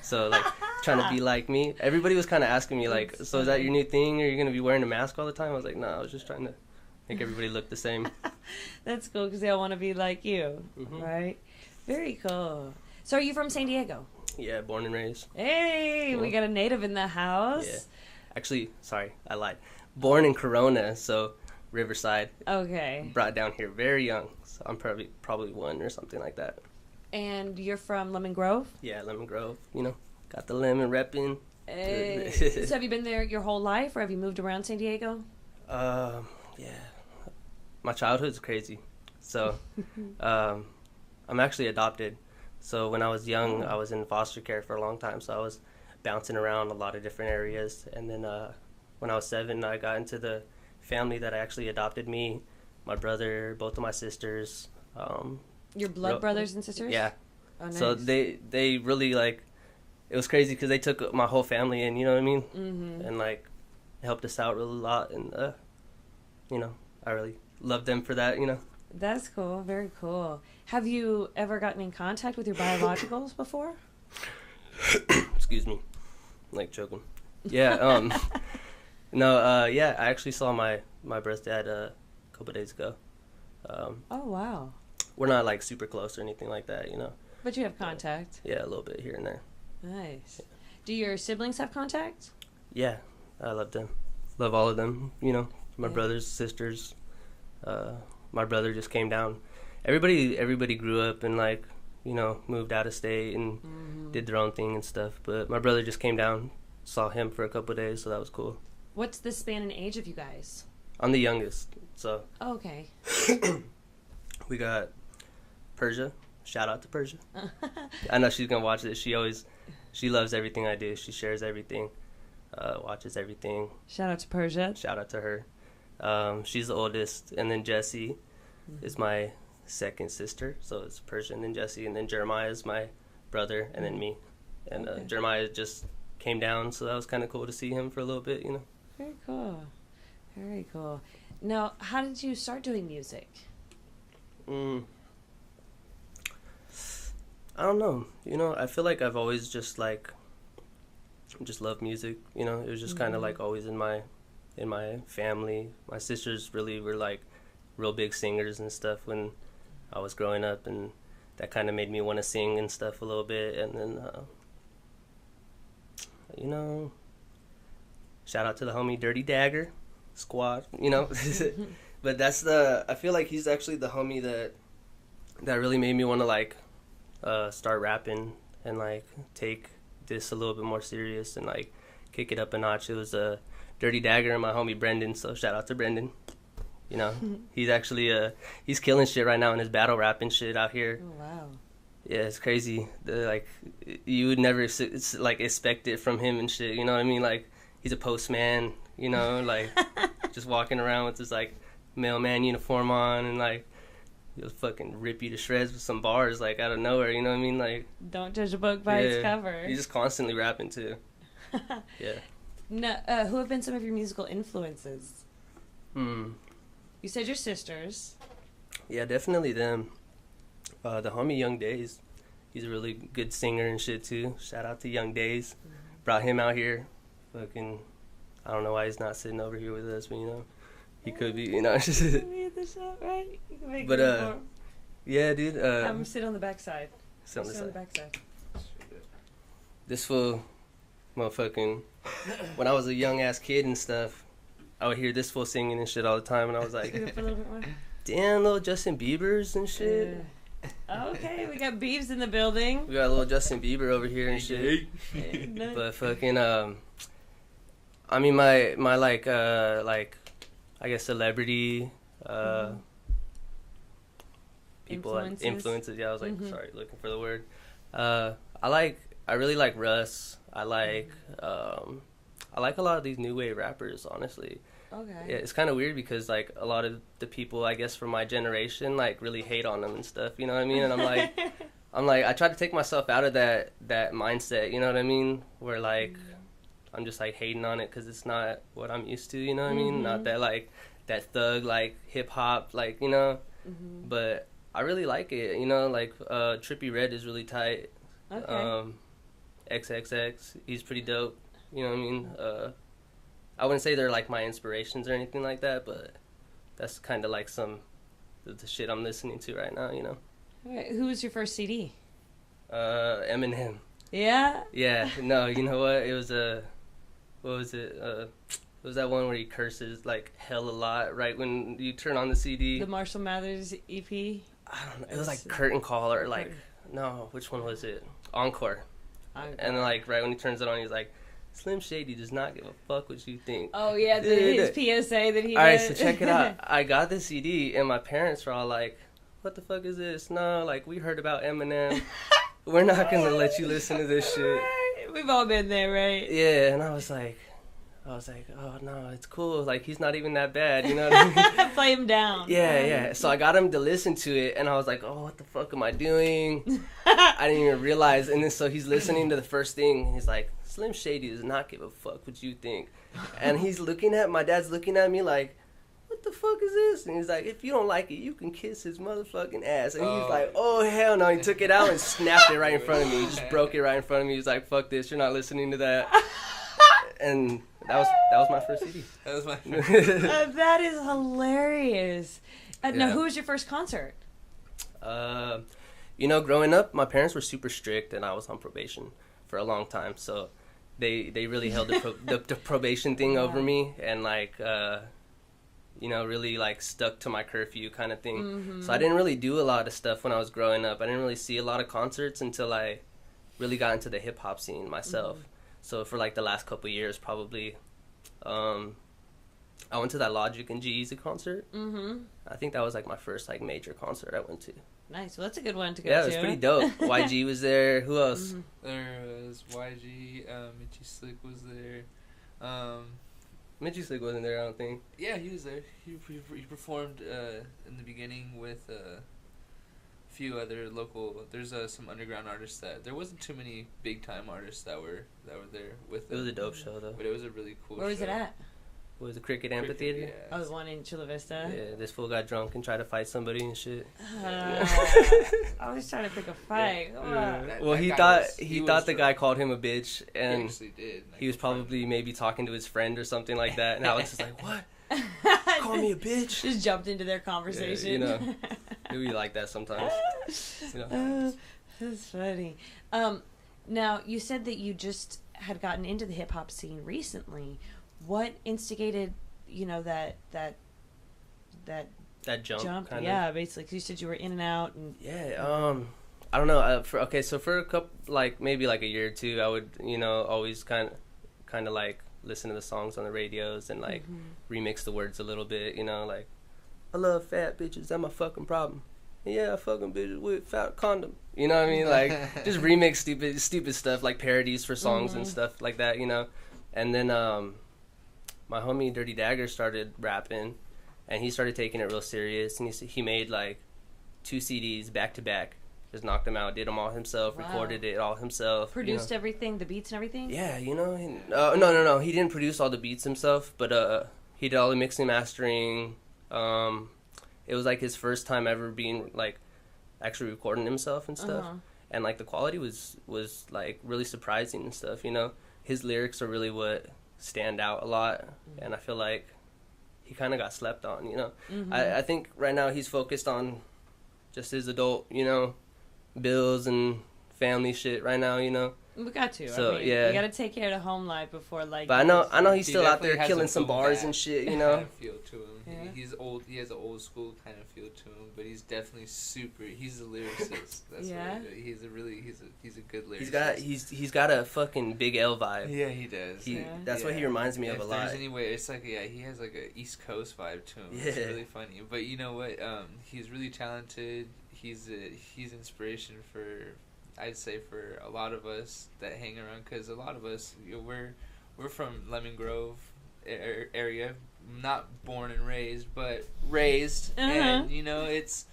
So, like, trying to be like me. Everybody was kind of asking me, like, so is that your new thing? Are you going to be wearing a mask all the time? I was like, no, I was just trying to make everybody look the same. That's cool because they all want to be like you, right? Very cool. So are you from San Diego? Yeah, born and raised. Hey, Cool. we got a native in the house. Yeah. Actually, sorry, I lied. Born in Corona, so Riverside. Okay. Brought down here very young, so I'm probably 1 or something like that. And you're from Lemon Grove? Yeah, Lemon Grove. You know, got the lemon repping. Hey. So have you been there your whole life, or have you moved around San Diego? Yeah. My childhood's crazy. So, I'm actually adopted. So when I was young, I was in foster care for a long time. So I was bouncing around a lot of different areas. And then when I was 7, I got into the family that actually adopted me, my brother, both of my sisters. Your blood brothers and sisters? Yeah. Oh, nice. So they really, like, it was crazy because they took my whole family in, you know what I mean? Mm-hmm. And, like, helped us out really a lot. And, you know, I really loved them for that, you know? That's cool. Very cool. Have you ever gotten in contact with your biologicals before? Excuse me. I'm, like, choking. Yeah, no, yeah, I actually saw my birth dad a couple days ago. Oh, wow. We're not, like, super close or anything like that, you know? But you have contact? Yeah, a little bit here and there. Nice. Yeah. Do your siblings have contact? Yeah, I love them. Love all of them, you know? My brothers, sisters. My brother just came down. Everybody grew up and, like, you know, moved out of state and did their own thing and stuff. But my brother just came down, saw him for a couple of days, so that was cool. What's the span in age of you guys? I'm the youngest, so. Oh, okay. We got Persia. Shout out to Persia. I know she's gonna watch this. She loves everything I do. She shares everything, watches everything. Shout out to Persia. Shout out to her. She's the oldest, and then Jessie is my second sister. So it's Persia and then Jessie, and then Jeremiah is my brother, and then me. And Jeremiah just came down, so that was kind of cool to see him for a little bit, you know. Very cool. Very cool. Now, how did you start doing music? I don't know. You know, I feel like I've always just loved music. You know, it was just kind of like always in my family. My sisters really were like real big singers and stuff when I was growing up, and that kind of made me want to sing and stuff a little bit. And then, you know, shout out to the homie Dirty Dagger Squad. You know, but I feel like he's actually the homie that really made me want to like start rapping and like take this a little bit more serious and like kick it up a notch. It was Dirty Dagger and my homie Brendan, so shout out to Brendan. You know, he's actually he's killing shit right now in his battle rapping shit out here. Oh, wow. Yeah, it's crazy. Like, you would never like expect it from him and shit. You know what I mean? Like, he's a postman. You know, like just walking around with his like mailman uniform on, and like he'll fucking rip you to shreds with some bars like out of nowhere. You know what I mean? Like, don't judge a book by its cover. He's just constantly rapping too. Yeah. No, who have been some of your musical influences? You said your sisters. Yeah, definitely them. The homie Young Days, he's a really good singer and shit too. Shout out to Young Days. Brought him out here. Fucking, I don't know why he's not sitting over here with us, but you know, he could be, you know. Be at the shop, right? You can make But yeah, dude. I'm gonna sit on the backside. Sit on the backside. This fool, motherfucking, when I was a young ass kid and stuff, I would hear this fool singing and shit all the time, and I was like, damn, little Justin Bieber's and shit. Okay, we got Beeves in the building. We got a little Justin Bieber over here and shit. But fucking, I mean, my like, I guess celebrity, people, influences. Yeah, I was like, sorry, looking for the word. I really like Russ. I like a lot of these new wave rappers, honestly. Okay. Yeah, it's kind of weird because like a lot of the people, I guess, from my generation, like really hate on them and stuff. You know what I mean? And I'm I'm like, I try to take myself out of that mindset, you know what I mean? Where, like, I'm just, like, hating on it because it's not what I'm used to, you know what I mean? Not that, like, that thug, like, hip-hop, like, you know? But I really like it, you know? Like, Trippie Redd is really tight. Okay. XXX, he's pretty dope, you know what I mean? I wouldn't say they're, like, my inspirations or anything like that, but that's kind of, like, some of the shit I'm listening to right now, you know? Okay. Who was your first CD? Eminem. Yeah? Yeah, no, you know what? It was what was it? It was that one where he curses like hell a lot right when you turn on the CD. The Marshall Mathers EP? I don't know. It was like Curtain Call or like, no, which one was it? Encore. And like right when he turns it on, he's like, Slim Shady does not give a fuck what you think. Oh, yeah, his PSA that he All right, so check it out. I got the CD, and my parents were all like, what the fuck is this? No, like, we heard about Eminem. We're not going to let you listen to this shit. We've all been there, right? Yeah, and I was like, oh, no, it's cool. Like, he's not even that bad, you know what I mean? Play him down. Yeah. So I got him to listen to it, and I was like, oh, what the fuck am I doing? I didn't even realize. And then so he's listening to the first thing, and he's like, Slim Shady does not give a fuck what you think. And my dad's looking at me like, what the fuck is this? And he's like, if you don't like it, you can kiss his motherfucking ass. And he's like, oh, hell no. He took it out and snapped it right in front of me. He just broke it right in front of me. He's like, fuck this. You're not listening to that. And that was my first CD. That was my first. That is hilarious. Now, who was your first concert? You know, growing up, my parents were super strict, and I was on probation for a long time. So they really held the probation thing over me, and like you know, really like stuck to my curfew kind of thing. So I didn't really do a lot of stuff when I was growing up. I didn't really see a lot of concerts until I really got into the hip hop scene myself. So for like the last couple of years, probably, I went to that Logic and G-Eazy concert. I think that was like my first like major concert I went to. Nice. Well, that's a good one to go to. Yeah, it was pretty dope. YG was there. Who else? There was YG. Mitchie Slick was there. Mitchie Slick wasn't there, I don't think. Yeah, he was there. He performed in the beginning with a few other local. There's some underground artists that there wasn't too many big time artists that were there with. It was a dope show though. But it was a really cool. Where was it at? What was the Cricket Amphitheater? Yeah. Oh, the one in Chula Vista? Yeah, this fool got drunk and tried to fight somebody and shit. I was trying to pick a fight. Well, he thought the guy called him a bitch, and he actually did. He was probably maybe talking to his friend or something like that, and Alex is like, what? Call me a bitch? Just jumped into their conversation. Yeah, you know, it be like that sometimes. You know? That's funny. Now, you said that you just had gotten into the hip-hop scene recently. What instigated, you know, that jump? Yeah, basically. 'Cause you said you were in and out. And yeah, I don't know. So for a couple, like maybe like a year or two, I would, you know, always kind of like listen to the songs on the radios and like remix the words a little bit, you know, like I love fat bitches, that's my fucking problem. Yeah, I fucking bitches with fat condom. You know what I mean? Like just remix stupid stuff like parodies for songs and stuff like that, you know. And then my homie Dirty Dagger started rapping, and he started taking it real serious, and he made like 2 CDs back to back, just knocked them out, did them all himself, recorded it all himself, produced everything, the beats and everything. Yeah, you know, no, he didn't produce all the beats himself, but he did all the mixing, mastering. It was like his first time ever being like actually recording himself and stuff, and like the quality was like really surprising and stuff. You know, his lyrics are really what stand out a lot, and I feel like he kind of got slept on, you know. I think right now he's focused on just his adult, you know, bills and family shit right now, you know. We got to. So, I mean, yeah. You got to take care of the home life before, like. But I know he's still out there killing some bars and shit, you know. Kind of feel to him. Yeah. He's old. He has an old school kind of feel to him, but he's definitely super. He's a lyricist. That's what he's a good lyricist. He's got a fucking Big L vibe. Yeah, he does. That's what he reminds me of a lot. If there's any way, it's like he has like a East Coast vibe to him. Yeah. It's really funny. But you know what? He's really talented. He's inspiration for. I'd say for a lot of us that hang around, because a lot of us, you know, we're from Lemon Grove area, not born and raised, but raised, and you know it's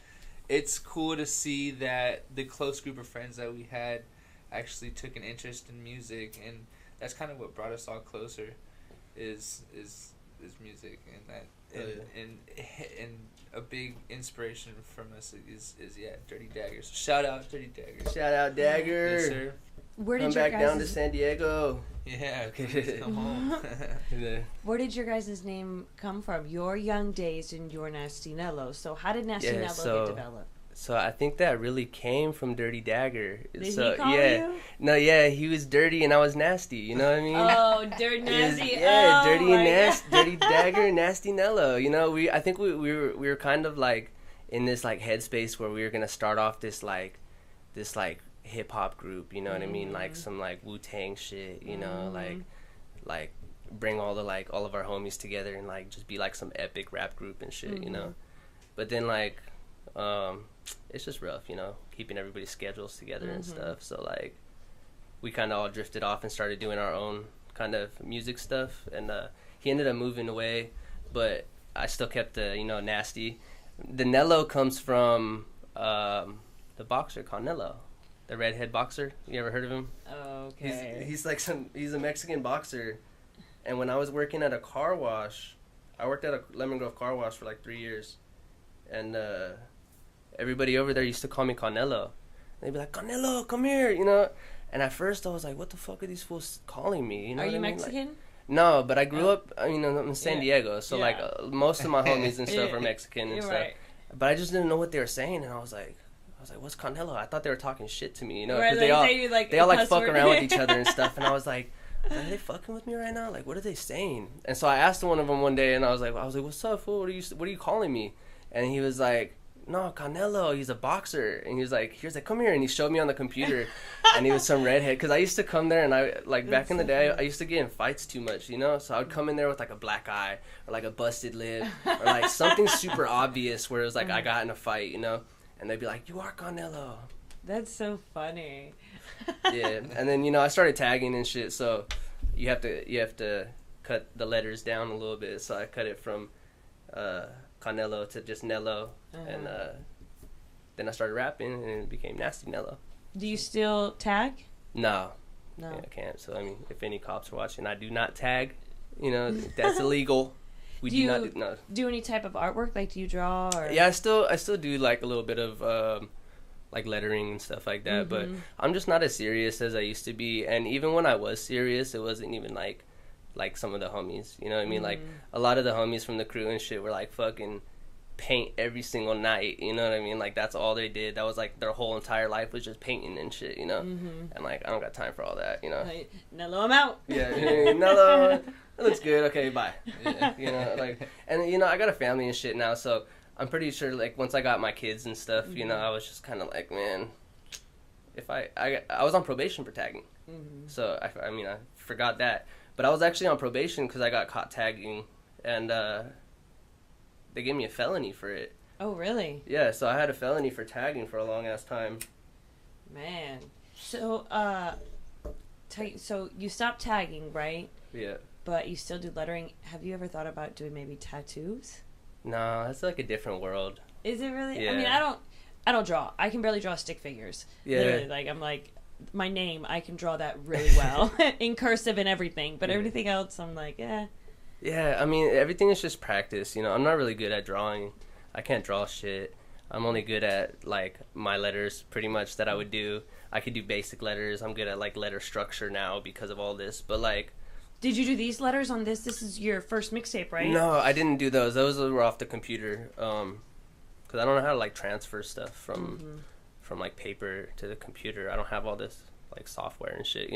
it's cool to see that the close group of friends that we had actually took an interest in music, and that's kind of what brought us all closer, is music, and that and a big inspiration from us is Dirty Dagger. So shout out Dirty Dagger. Shout out Dagger. Yes, sir. Where did come your back down to guys' San Diego. Yeah, please come home. Where did your guys' name come from? Your Young Days and your Nasty Nelo. So how did Nasty Nelo get developed? So I think that really came from Dirty Dagger. Did he call you? No, he was dirty and I was nasty. You know what I mean? Oh, Dirty Nasty. Dirty and nasty, Dirty Dagger, Nasty Nelo. You know, I think we were kind of like in this like headspace where we were gonna start off this hip hop group. You know what I mean? Like some like Wu-Tang shit. You know, like bring all of our homies together and like just be like some epic rap group and shit. You know, but then like. It's just rough, you know, keeping everybody's schedules together and stuff. So like, we kind of all drifted off and started doing our own kind of music stuff. And he ended up moving away, but I still kept the nasty. The Nelo comes from the boxer called Nelo, the redhead boxer. You ever heard of him? Okay. He's a Mexican boxer. And when I was working at a car wash, I worked at a Lemon Grove car wash for like 3 years, and everybody over there used to call me Canelo. They'd be like, Canelo, come here, you know? And at first I was like, what the fuck are these fools calling me? You know Are what you I mean? Mexican? Like, no, but I grew up, in San Diego. So, Yeah. most of my homies and stuff are Mexican and You're stuff. right. But I just didn't know what they were saying. And I was like, what's Canelo? I thought they were talking shit to me, you know? Right, 'Cause like, they all cuss fuck word. around with each other and stuff. And I was like, are they fucking with me right now? Like, what are they saying? And so I asked one of them one day, and I was like, what's up, fool? What are you calling me? And he was like, no, Canelo, he's a boxer. And he was like, come here. And he showed me on the computer, and he was some redhead. Because I used to come there, and back in the day, I used to get in fights too much, you know? So I would come in there with like a black eye, or like a busted lip, or like something super obvious where it was like I got in a fight, you know? And they'd be like, you are Canelo. That's so funny. Yeah, and then I started tagging and shit. So you have to cut the letters down a little bit. So I cut it from Canelo to just Nelo, and then I started rapping, and it became Nasty Nelo. Do you still tag? No. No. Yeah, I can't. So I mean, if any cops are watching, I do not tag. That's illegal. We do not do any type of artwork? Like, do you draw? Or? Yeah, I still do like a little bit of like lettering and stuff like that, but I'm just not as serious as I used to be. And even when I was serious, it wasn't even like some of the homies, you know what I mean? Like a lot of the homies from the crew and shit were like fucking paint every single night, you know what I mean? Like that's all they did. That was like their whole entire life was just painting and shit, you know? And like I don't got time for all that, you know? Nello, I'm out. Yeah, Nello, that looks good. Okay, bye. Yeah, and I got a family and shit now, so I'm pretty sure like once I got my kids and stuff, I was just kind of like, man, if I was on probation for tagging, so I forgot that. But I was actually on probation because I got caught tagging, and they gave me a felony for it. Oh, really? Yeah, so I had a felony for tagging for a long-ass time. Man. So, so you stopped tagging, right? Yeah. But you still do lettering. Have you ever thought about doing maybe tattoos? No, that's like a different world. Is it really? Yeah. I mean, I don't draw. I can barely draw stick figures. Yeah. Literally, like, I'm like... my name, I can draw that really well in cursive and everything, but everything else I'm like, yeah, I mean everything is just practice, I'm not really good at drawing. I can't draw shit. I'm only good at like my letters pretty much that I would do. I could do basic letters. I'm good at like letter structure now because of all this, but like did you do these letters on this is your first mixtape, right? No, I didn't do those were off the computer because I don't know how to like transfer stuff from like paper to the computer. I don't have all this like software and shit,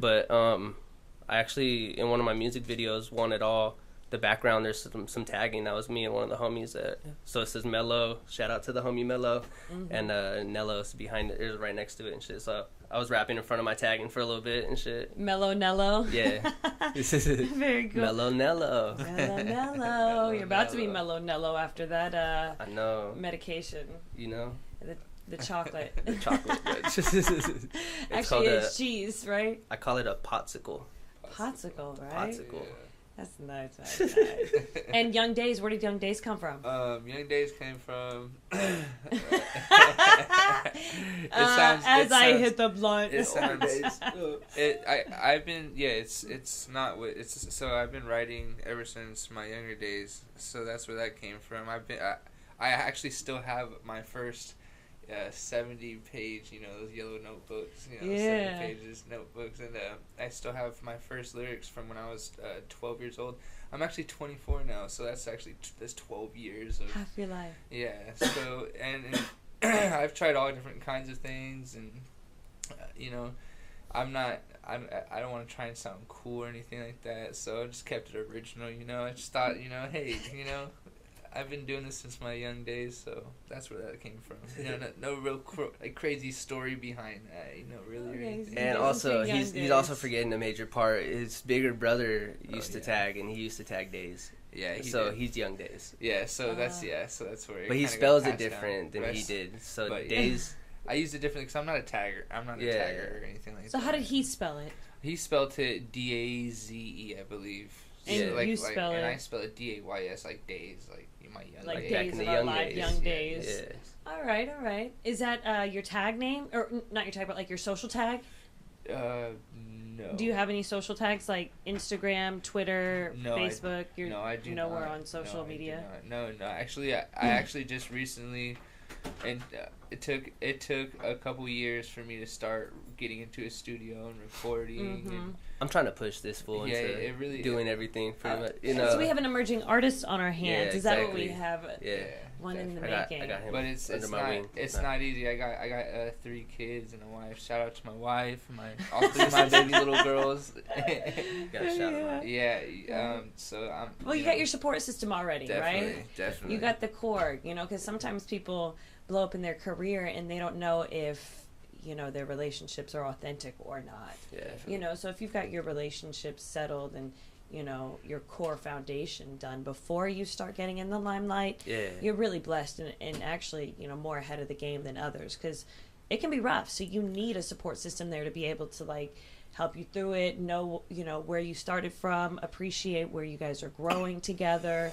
but I actually in one of my music videos wanted all the background, there's some tagging. That was me and one of the homies so it says Melo, shout out to the homie Melo, and Nelo's behind it, right next to it and shit. So I was rapping in front of my tagging for a little bit and shit. Melo Nelo. Yeah. Very cool. Melo Nelo. Melo Nelo. You're about to be Melo Nelo after that I know. medication. The chocolate. The chocolate. Actually, it's cheese, right? I call it a potsicle. Potsicle, right? Potsicle. That's nice. And Young Days, where did Young Days come from? Young Days came from. I hit the blunt. It sounds. I've been. Yeah. It's not what it's. So I've been writing ever since my younger days. So that's where that came from. I actually still have my first 70-page, those yellow notebooks, 7 pages notebooks, and I still have my first lyrics from when I was 12 years old. I'm actually 24 now, so that's 12 years of half your life. Yeah. So and I've tried all different kinds of things, and I don't want to try and sound cool or anything like that, so I just kept it original. I just thought, hey, I've been doing this since my young days, so that's where that came from. No real crazy story behind that, really. Or anything. And also, he's also forgetting a major part. His bigger brother used to tag, and he used to tag Days. Yeah, he's Young Days. Yeah, so that's where. But he spells it different than he did. So Days. I used it differently because I'm not a tagger. I'm not a tagger or anything like that. So how did he spell it? He spelled it Daze, I believe. And you spell it. And I spell it Days, like days, like my young like days. Days in the of young our days. Young Days. Yeah. All right. Is that your tag name, or not your tag, but like your social tag? No. Do you have any social tags like Instagram, Twitter, Facebook? No, I do not. We're on social media. No. Actually, I actually just recently, and it took a couple years for me to start getting into a studio and recording. Mm-hmm. And I'm trying to push this into it really, doing everything pretty much. So we have an emerging artist on our hands. Yeah, Is that what we have? Yeah. One in the making. I got him. But it's not easy. I got 3 kids and a wife. Shout out to my wife, all 3 of my baby little girls. Gotta shout them out. Yeah. So I'm. Well, you got your support system already, right? Definitely. You got the core, because sometimes people blow up in their career and they don't know if their relationships are authentic or not. Yeah. So if you've got your relationships settled and your core foundation done before you start getting in the limelight, you're really blessed and actually more ahead of the game than others, because it can be rough. So you need a support system there to be able to help you through it, know where you started from, appreciate where you guys are growing together.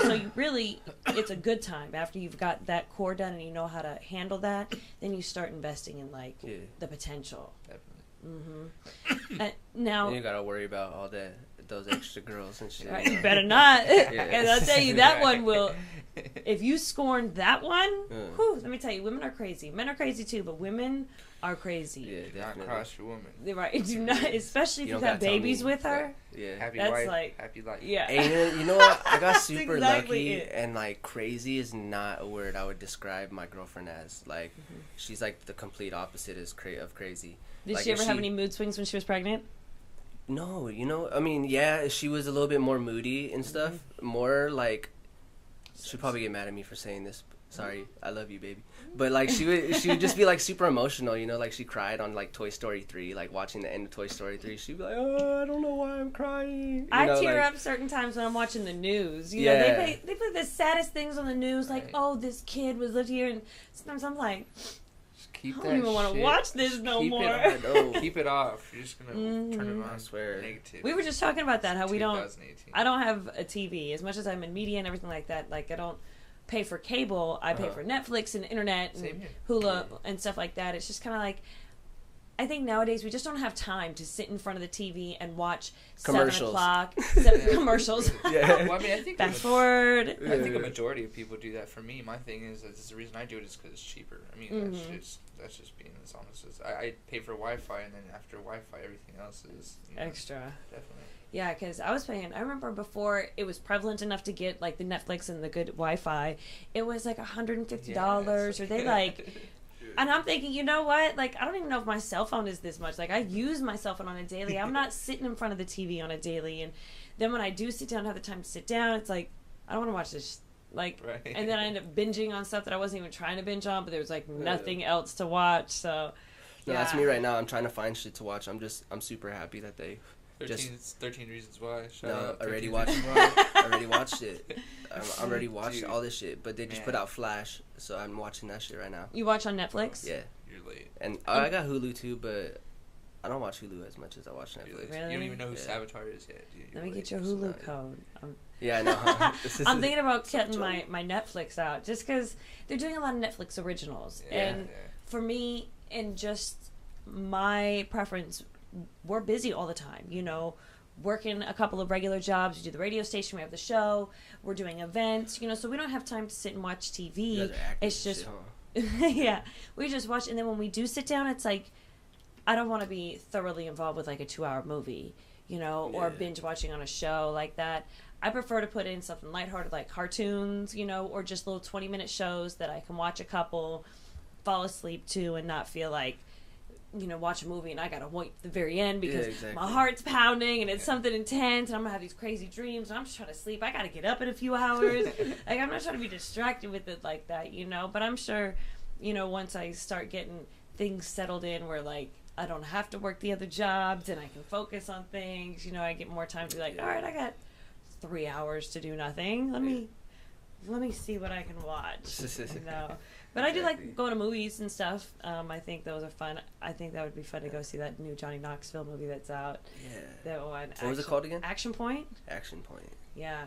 So you really, it's a good time after you've got that core done and you know how to handle that. Then you start investing in the potential. Definitely. Now you gotta worry about all those extra girls and shit. Right, you better not. And I'll tell you, that one will. If you scorn that one, whew, let me tell you, women are crazy. Men are crazy too, but women are crazy. Yeah, definitely. Not cross your woman. Right? Do not, especially if you've got babies with her. Yeah. Happy That's wife, happy life. Yeah. And you know what? I got super exactly lucky, and crazy is not a word I would describe my girlfriend as. She's the complete opposite of crazy. Did she ever have any mood swings when she was pregnant? No, she was a little bit more moody and stuff. More she'd probably get mad at me for saying this. Sorry, I love you, baby. But she would just be super emotional, she cried on Toy Story 3, watching the end of Toy Story 3. She'd be like, "Oh, I don't know why I'm crying." I tear up certain times when I'm watching the news. They play the saddest things on the news, oh, this kid was lived here, and sometimes I'm like, I don't even want to watch this no more. Keep it off. You're just gonna turn it on. I swear. Negative. We were just talking about that. How we don't. I don't have a TV as much as I'm in media and everything like that. I don't pay for cable. I pay for Netflix and internet and Hulu and stuff like that. It's just kind of I think nowadays we just don't have time to sit in front of the TV and watch commercials. 7 o'clock commercials. Well, I mean, I think fast forward. I think a majority of people do that. For me, my thing is that the reason I do it is because it's cheaper. I mean, that's just being as honest as I pay for Wi-Fi, and then after Wi-Fi, everything else is extra. Definitely. Yeah, because I was paying. I remember before it was prevalent enough to get the Netflix and the good Wi-Fi. It was $150, or they And I'm thinking, you know what? I don't even know if my cell phone is this much. I use my cell phone on a daily. I'm not sitting in front of the TV on a daily. And then when I do sit down, have the time to sit down, it's I don't want to watch this. Right. And then I end up binging on stuff that I wasn't even trying to binge on, but there was nothing else to watch. So, no, that's me right now. I'm trying to find shit to watch. I'm super happy that they 13 Reasons Why. I already watched it. I already watched all this shit, but they just put out Flash, so I'm watching that shit right now. You watch on Netflix? Yeah. You're late. And I got Hulu too, but I don't watch Hulu as much as I watch Netflix. Really? You don't even know who Savitar is yet. Let me get your Hulu code. Yeah, I know. Huh? I'm thinking about cutting my Netflix out just because they're doing a lot of Netflix originals. And for me, and just my preference, we're busy all the time, you know, working a couple of regular jobs. We do the radio station, we have the show, we're doing events, you know, so we don't have time to sit and watch TV. You guys are It's just, shit, huh? yeah, we just watch. And then when we do sit down, it's like, I don't want to be thoroughly involved with like a 2-hour movie, you know, or binge watching on a show like that. I prefer to put in something lighthearted like cartoons, you know, or just little 20-minute shows that I can watch a couple, fall asleep to, and not feel like, you know, watch a movie and I gotta wait at the very end because my heart's pounding and it's something intense and I'm gonna have these crazy dreams and I'm just trying to sleep. I gotta get up in a few hours. Like, I'm not trying to be distracted with it like that, you know. But I'm sure, you know, once I start getting things settled in where, like, I don't have to work the other jobs and I can focus on things, you know, I get more time to be like, all right, I got 3 hours to do nothing. Let me see what I can watch. You know? But I do like going to movies and stuff. I think those are fun. I think that would be fun to go see that new Johnny Knoxville movie that's out. Yeah. That one. What was it called again? Action Point? Action Point. Yeah.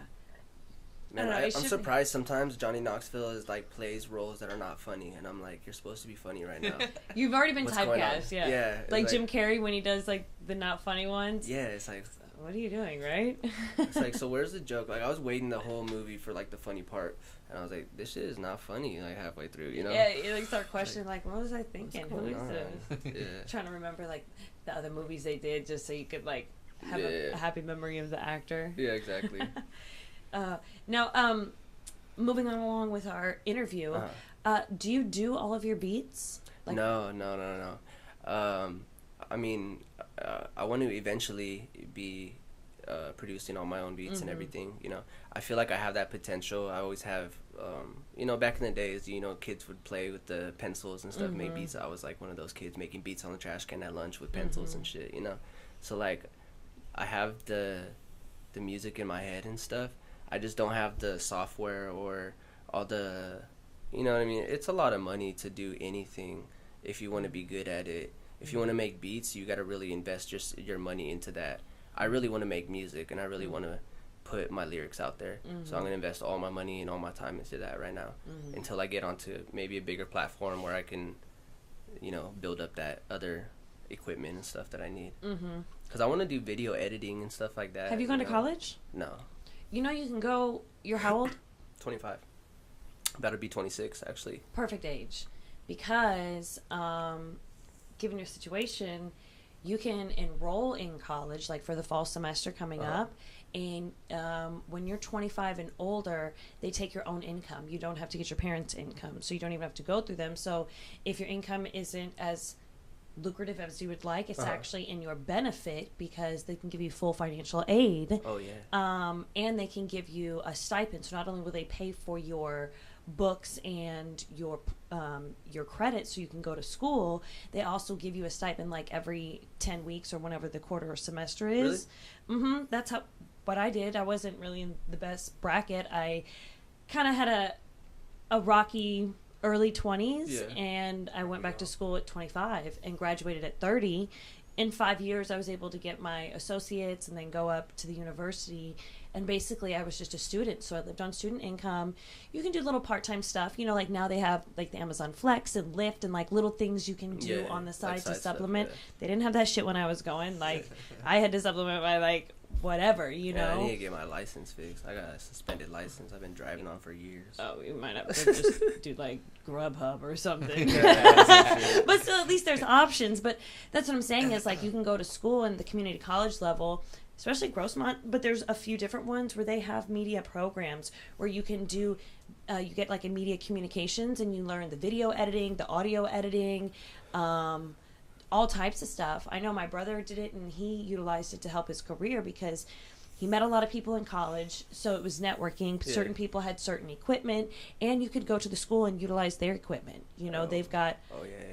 Man, I'm surprised sometimes Johnny Knoxville is like plays roles that are not funny, and I'm like, you're supposed to be funny right now. You've already been What's going on? typecast, yeah. Yeah. Like Jim Carrey when he does like the not funny ones. Yeah, it's like, what are you doing, right? It's like, so where's the joke? Like, I was waiting the whole movie for like the funny part, and I was like, this shit is not funny. Like halfway through, you know? Yeah, you like start questioning like, what was I thinking? Who is on? this? Yeah. Trying to remember like the other movies they did just so you could like have a happy memory of the actor. Yeah, exactly. Now, moving on along with our interview, do you do all of your beats? Like, No. I mean, I want to eventually be producing all my own beats and everything, you know. I feel like I have that potential. I always have, you know, back in the days, you know, kids would play with the pencils and stuff, make beats. I was like one of those kids making beats on the trash can at lunch with pencils and shit, you know. So like, I have the music in my head and stuff. I just don't have the software or all the, you know what I mean? It's a lot of money to do anything if you want to be good at it. If you want to make beats, you got to really invest your money into that. I really want to make music, and I really want to put my lyrics out there. So I'm going to invest all my money and all my time into that right now until I get onto maybe a bigger platform where I can, you know, build up that other equipment and stuff that I need. Because I want to do video editing and stuff like that. Have you gone to college? No. You know you can go, you're how old? 25. About to be 26, actually. Perfect age. Because, given your situation, you can enroll in college, like for the fall semester coming up, and when you're 25 and older, they take your own income. You don't have to get your parents' income, so you don't even have to go through them. So if your income isn't as lucrative as you would like, it's actually in your benefit because they can give you full financial aid. Oh, yeah. And they can give you a stipend. So not only will they pay for your books and your credits so you can go to school, they also give you a stipend like every 10 weeks or whenever the quarter or semester is. Really? That's what I did. I wasn't really in the best bracket. I kind of had a rocky early 20s, and I went back to school at 25 and graduated at 30. In 5 years, I was able to get my associates and then go up to the university. And basically, I was just a student, so I lived on student income. You can do little part-time stuff. You know, like now they have like the Amazon Flex and Lyft and like little things you can do on the side to supplement. Stuff, They didn't have that shit when I was going. Like, I had to supplement my like whatever, you know. I need to get my license fixed. I got a suspended license I've been driving on for years. Oh, you might have to just do like Grubhub or something. Yeah, but still, at least there's options. But that's what I'm saying is like you can go to school in the community college level, especially Grossmont, but there's a few different ones where they have media programs where you can do, you get like a media communications and you learn the video editing, the audio editing, all types of stuff. I know my brother did it and he utilized it to help his career because he met a lot of people in college, so it was networking. Yeah. Certain people had certain equipment, and you could go to the school and utilize their equipment. You know, they've got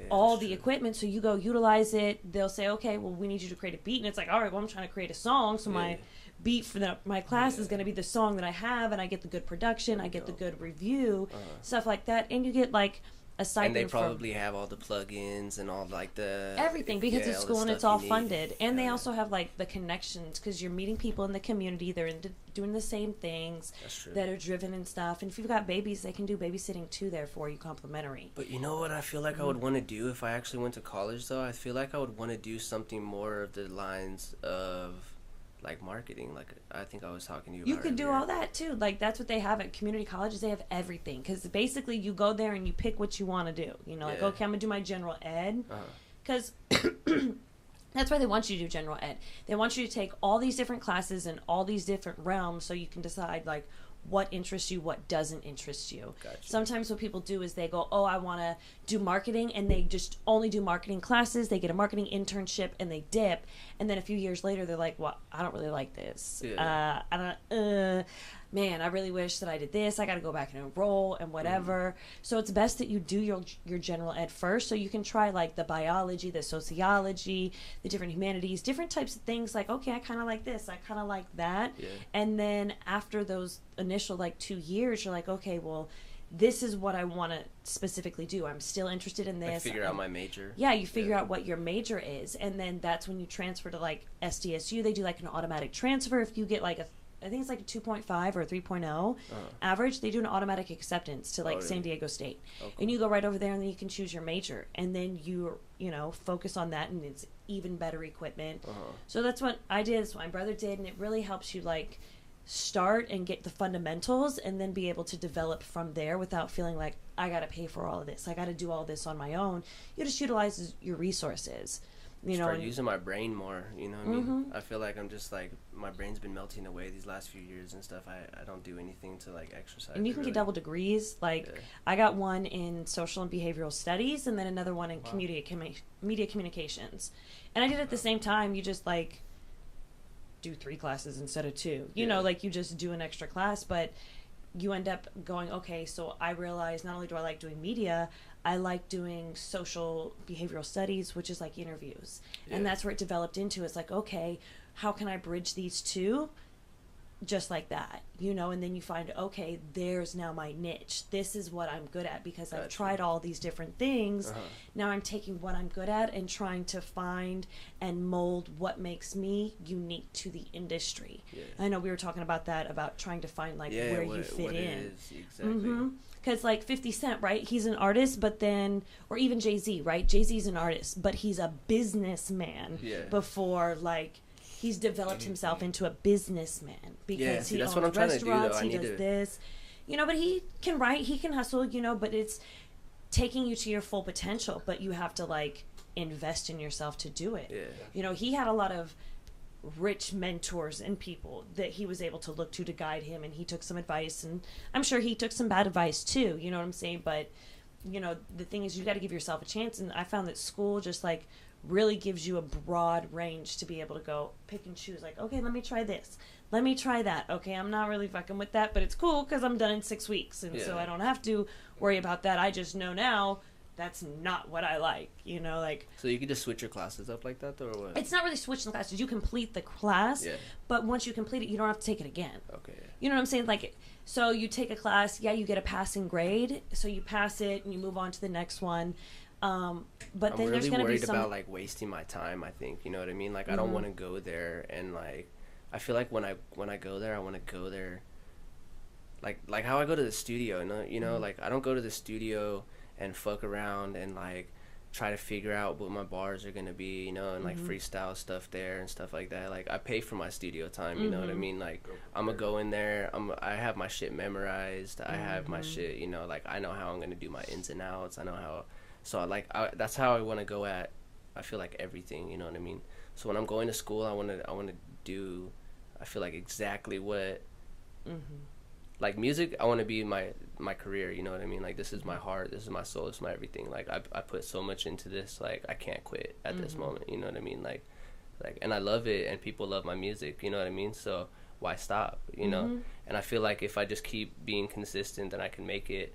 all the equipment, so you go utilize it. They'll say, okay, well, we need you to create a beat. And it's like, all right, well, I'm trying to create a song, so my beat for my class is going to be the song that I have, and I get the good production, I get the good review, stuff like that. And you get, like, aside and they from probably have all the plugins and all like the everything because it's all the school and it's stuff all you need. funded, and they also have like the connections because you're meeting people in the community. They're doing the same things that are driven and stuff. And if you've got babies, they can do babysitting too there for you, complimentary. But you know what I feel like I would want to do if I actually went to college though? I feel like I would want to do something more of the lines of like marketing. Like I think I was talking to you about You could do earlier. all that too. Like that's what they have at community colleges. They have everything because basically you go there and you pick what you want to do. You know, like okay, I'm gonna do my general ed because that's why they want you to do general ed. They want you to take all these different classes in all these different realms so you can decide like what interests you, what doesn't interest you. Gotcha. Sometimes what people do is they go, oh, I want to do marketing, and they just only do marketing classes. They get a marketing internship and they dip, and then a few years later they're like, well, I don't really like this. Man, I really wish that I did this. I got to go back and enroll and whatever. So it's best that you do your general ed first, so you can try like the biology, the sociology, the different humanities, different types of things. Like, okay, I kind of like this, I kind of like that. And then after those initial like 2 years, you're like, okay, well, this is what I want to specifically do. I'm still interested in this. Like figure out my major. Yeah, you figure out what your major is, and then that's when you transfer to like SDSU. They do like an automatic transfer if you get like I think it's like a 2.5 or a 3.0 average. They do an automatic acceptance to like San Diego State. Cool. And you go right over there and then you can choose your major. And then you focus on that, and it's even better equipment. So that's what I did. That's what my brother did. And it really helps you like start and get the fundamentals and then be able to develop from there without feeling like I got to pay for all of this. I got to do all this on my own. You just utilize your resources. Start using my brain more, you know what I mean? I feel like I'm just like, my brain's been melting away these last few years and stuff. I don't do anything to like exercise. And you can get double degrees. Like I got one in social and behavioral studies and then another one in media communications. And I did it at the same time. You just like do 3 classes instead of 2. You know, like you just do an extra class, but you end up going, okay, so I realize not only do I like doing media, I like doing social behavioral studies, which is like interviews. And that's where it developed into. It's like, okay, how can I bridge these two? Just like that, and then you find, okay, there's now my niche. This is what I'm good at because I've tried all these different things. Now I'm taking what I'm good at and trying to find and mold what makes me unique to the industry. I know we were talking about that, about trying to find like where you fit in. Exactly. Because like 50 Cent, right? He's an artist, but then, or even Jay-Z, right? Jay-Z's an artist, but he's a businessman before like, he's developed himself into a businessman because he owns restaurants, he does this, but he can write, he can hustle, but it's taking you to your full potential, but you have to like invest in yourself to do it. He had a lot of rich mentors and people that he was able to look to guide him, and he took some advice, and I'm sure he took some bad advice too, you know what I'm saying? But the thing is, you got to give yourself a chance, and I found that school just like really gives you a broad range to be able to go pick and choose, like, okay, let me try this, let me try that, okay, I'm not really fucking with that, but it's cool because I'm done in 6 weeks, and so I don't have to worry about that. I just know now that's not what I like, like. So you can just switch your classes up like that, though, or what? It's not really switching the classes. You complete the class, but once you complete it, you don't have to take it again. Okay. You know what I'm saying? Like, so you take a class, you get a passing grade, so you pass it and you move on to the next one. But I'm then really there's going to be worried some about like wasting my time. I think, you know what I mean. Like I don't want to go there and like I feel like when I go there, I want to go there like how I go to the studio. Like I don't go to the studio and fuck around and like try to figure out what my bars are gonna be, and like freestyle stuff there and stuff like that. Like I pay for my studio time, you know what I mean? Like I'm gonna go in there, I have my shit memorized, I have my shit, like I know how I'm gonna do my ins and outs, I know how. So that's how I want to go at, I feel like everything, you know what I mean? So when I'm going to school, I want to do, I feel like exactly what, like music, I want to be my career, you know what I mean? Like this is my heart, this is my soul, this is my everything. Like I put so much into this, like I can't quit at this moment, you know what I mean? Like, and I love it, and people love my music, you know what I mean? So why stop, you know? And I feel like if I just keep being consistent, then I can make it.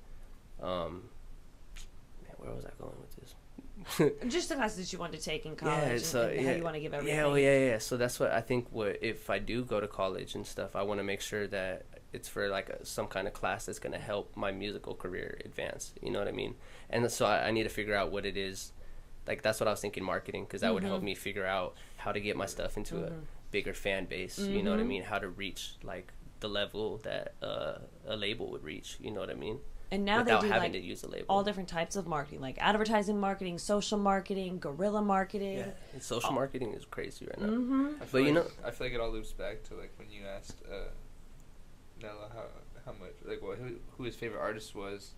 Where was I going with this? Just the classes you want to take in college, and how you want to give everything. Yeah. So that's what I think. If I do go to college and stuff, I want to make sure that it's for like some kind of class that's gonna help my musical career advance. You know what I mean? And so I need to figure out what it is. Like that's what I was thinking, marketing, because that would help me figure out how to get my stuff into a bigger fan base. You know what I mean? How to reach like the level that a label would reach. You know what I mean? And now without they do having like to use a label. all different types of marketing, like advertising marketing, social marketing, guerrilla marketing. Yeah, and social marketing is crazy right now. I But feel like it all loops back to like when you asked Nelo how much, like who his favorite artist was.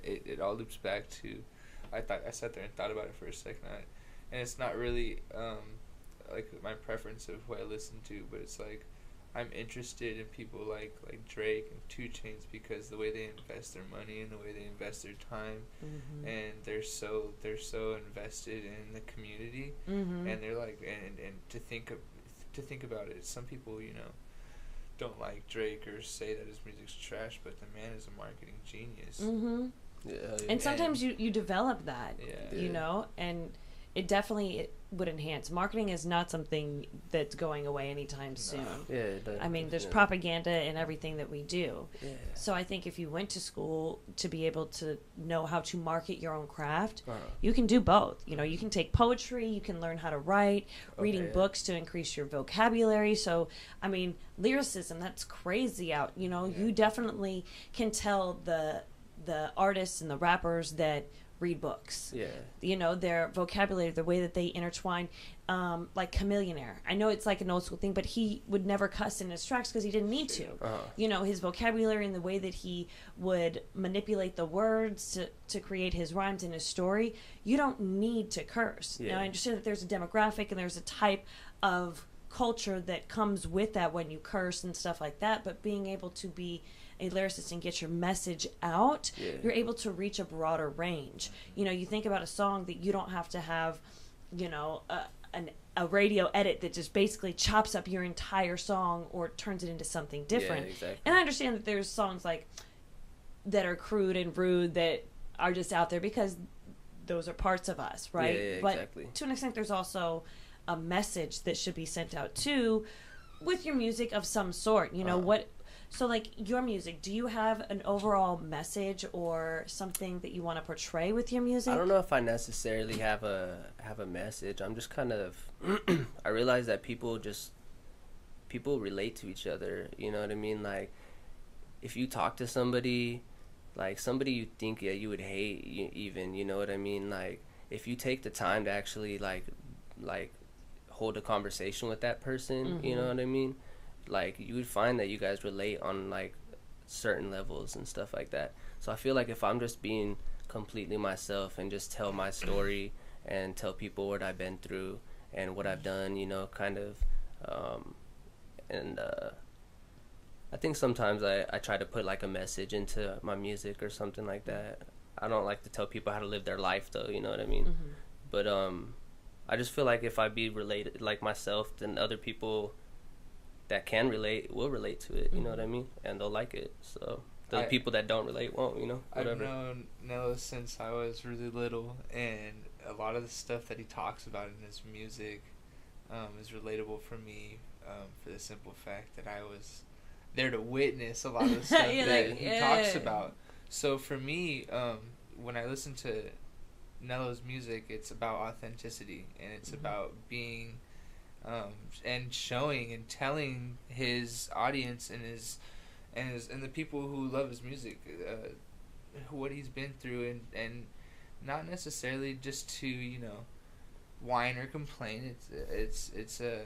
It all loops back to. I sat there and thought about it for a second, and it's not really like my preference of who I listen to, but it's like I'm interested in people like Drake and 2 Chainz because the way they invest their money and the way they invest their time, and they're so invested in the community, and they're like and to think about it, some people don't like Drake or say that his music's trash, but the man is a marketing genius. Yeah, and sometimes you develop that, and it definitely would enhance. Marketing is not something that's going away anytime soon. I mean, there's propaganda in everything that we do. So I think if you went to school to be able to know how to market your own craft, you can do both. You can take poetry, you can learn how to write, reading books to increase your vocabulary. So, I mean, lyricism, that's crazy out. You definitely can tell the artists and the rappers that read books. Their vocabulary, the way that they intertwine, like Chameleonaire. I know it's like an old school thing, but he would never cuss in his tracks because he didn't need to. His vocabulary and the way that he would manipulate the words to create his rhymes and his story, you don't need to curse. Now, I understand that there's a demographic and there's a type of culture that comes with that when you curse and stuff like that, but being able to be a lyricist and get your message out, you're able to reach a broader range. You think about a song that you don't have to have, a radio edit that just basically chops up your entire song or turns it into something different. Exactly. And I understand that there's songs like that are crude and rude that are just out there because those are parts of us, right? Exactly. But to an extent, there's also a message that should be sent out too with your music of some sort. So, like, your music, do you have an overall message or something that you want to portray with your music? I don't know if I necessarily have a message. I'm just kind of I realize that people relate to each other. You know what I mean? Like, if you talk to somebody, like somebody you think you would hate, even, you know what I mean? Like, if you take the time to actually like hold a conversation with that person, you know what I mean? Like, you would find that you guys relate on like certain levels and stuff like that. So I feel like if I'm just being completely myself and just tell my story and tell people what I've been through and what I've done, kind of, I think sometimes I try to put like a message into my music or something like that. I don't like to tell people how to live their life though, you know what I mean? But I just feel like if I be related like myself, then other people that can relate will relate to it, you know what I mean? And they'll like it. So the people that don't relate won't, whatever. I've known Nelo since I was really little, and a lot of the stuff that he talks about in his music is relatable for me, for the simple fact that I was there to witness a lot of the stuff that he talks about. So for me, when I listen to Nelo's music, it's about authenticity, and it's about being and showing and telling his audience and the people who love his music what he's been through, and not necessarily just to whine or complain. It's a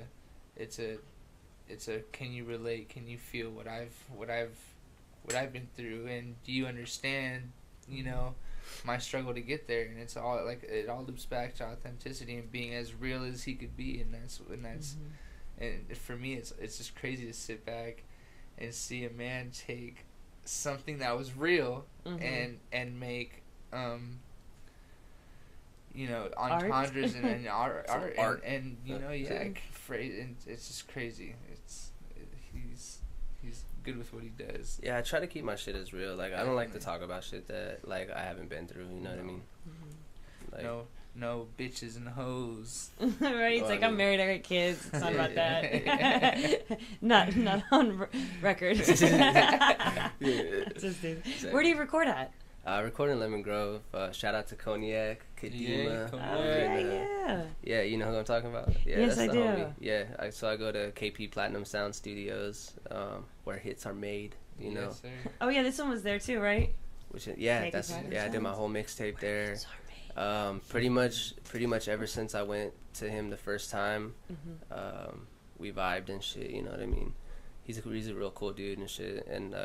can you relate, can you feel what I've been through, and do you understand my struggle to get there? And it's all like, it all loops back to authenticity and being as real as he could be, and that's and for me it's just crazy to sit back and see a man take something that was real and make entendres and art and phrase, and it's just crazy. He's good with what he does. Yeah, I try to keep my shit as real. Like, I don't like to talk about shit that like I haven't been through. You know what I mean? Like, no bitches and hoes. Right? It's like, I'm married, I got kids. It's not about that. not on record. Just where do you record at? Recording in Lemon Grove. Shout out to Cognac, Kadima. Yeah, you know who I'm talking about? Yeah, yes, that's I the do. Homie. Yeah, so I go to KP Platinum Sound Studios, where hits are made. You know. Yes, sir. Oh yeah, this one was there too, right? Which I did my whole mixtape there. Pretty much ever since I went to him the first time, we vibed and shit. You know what I mean? He's a real cool dude and shit, and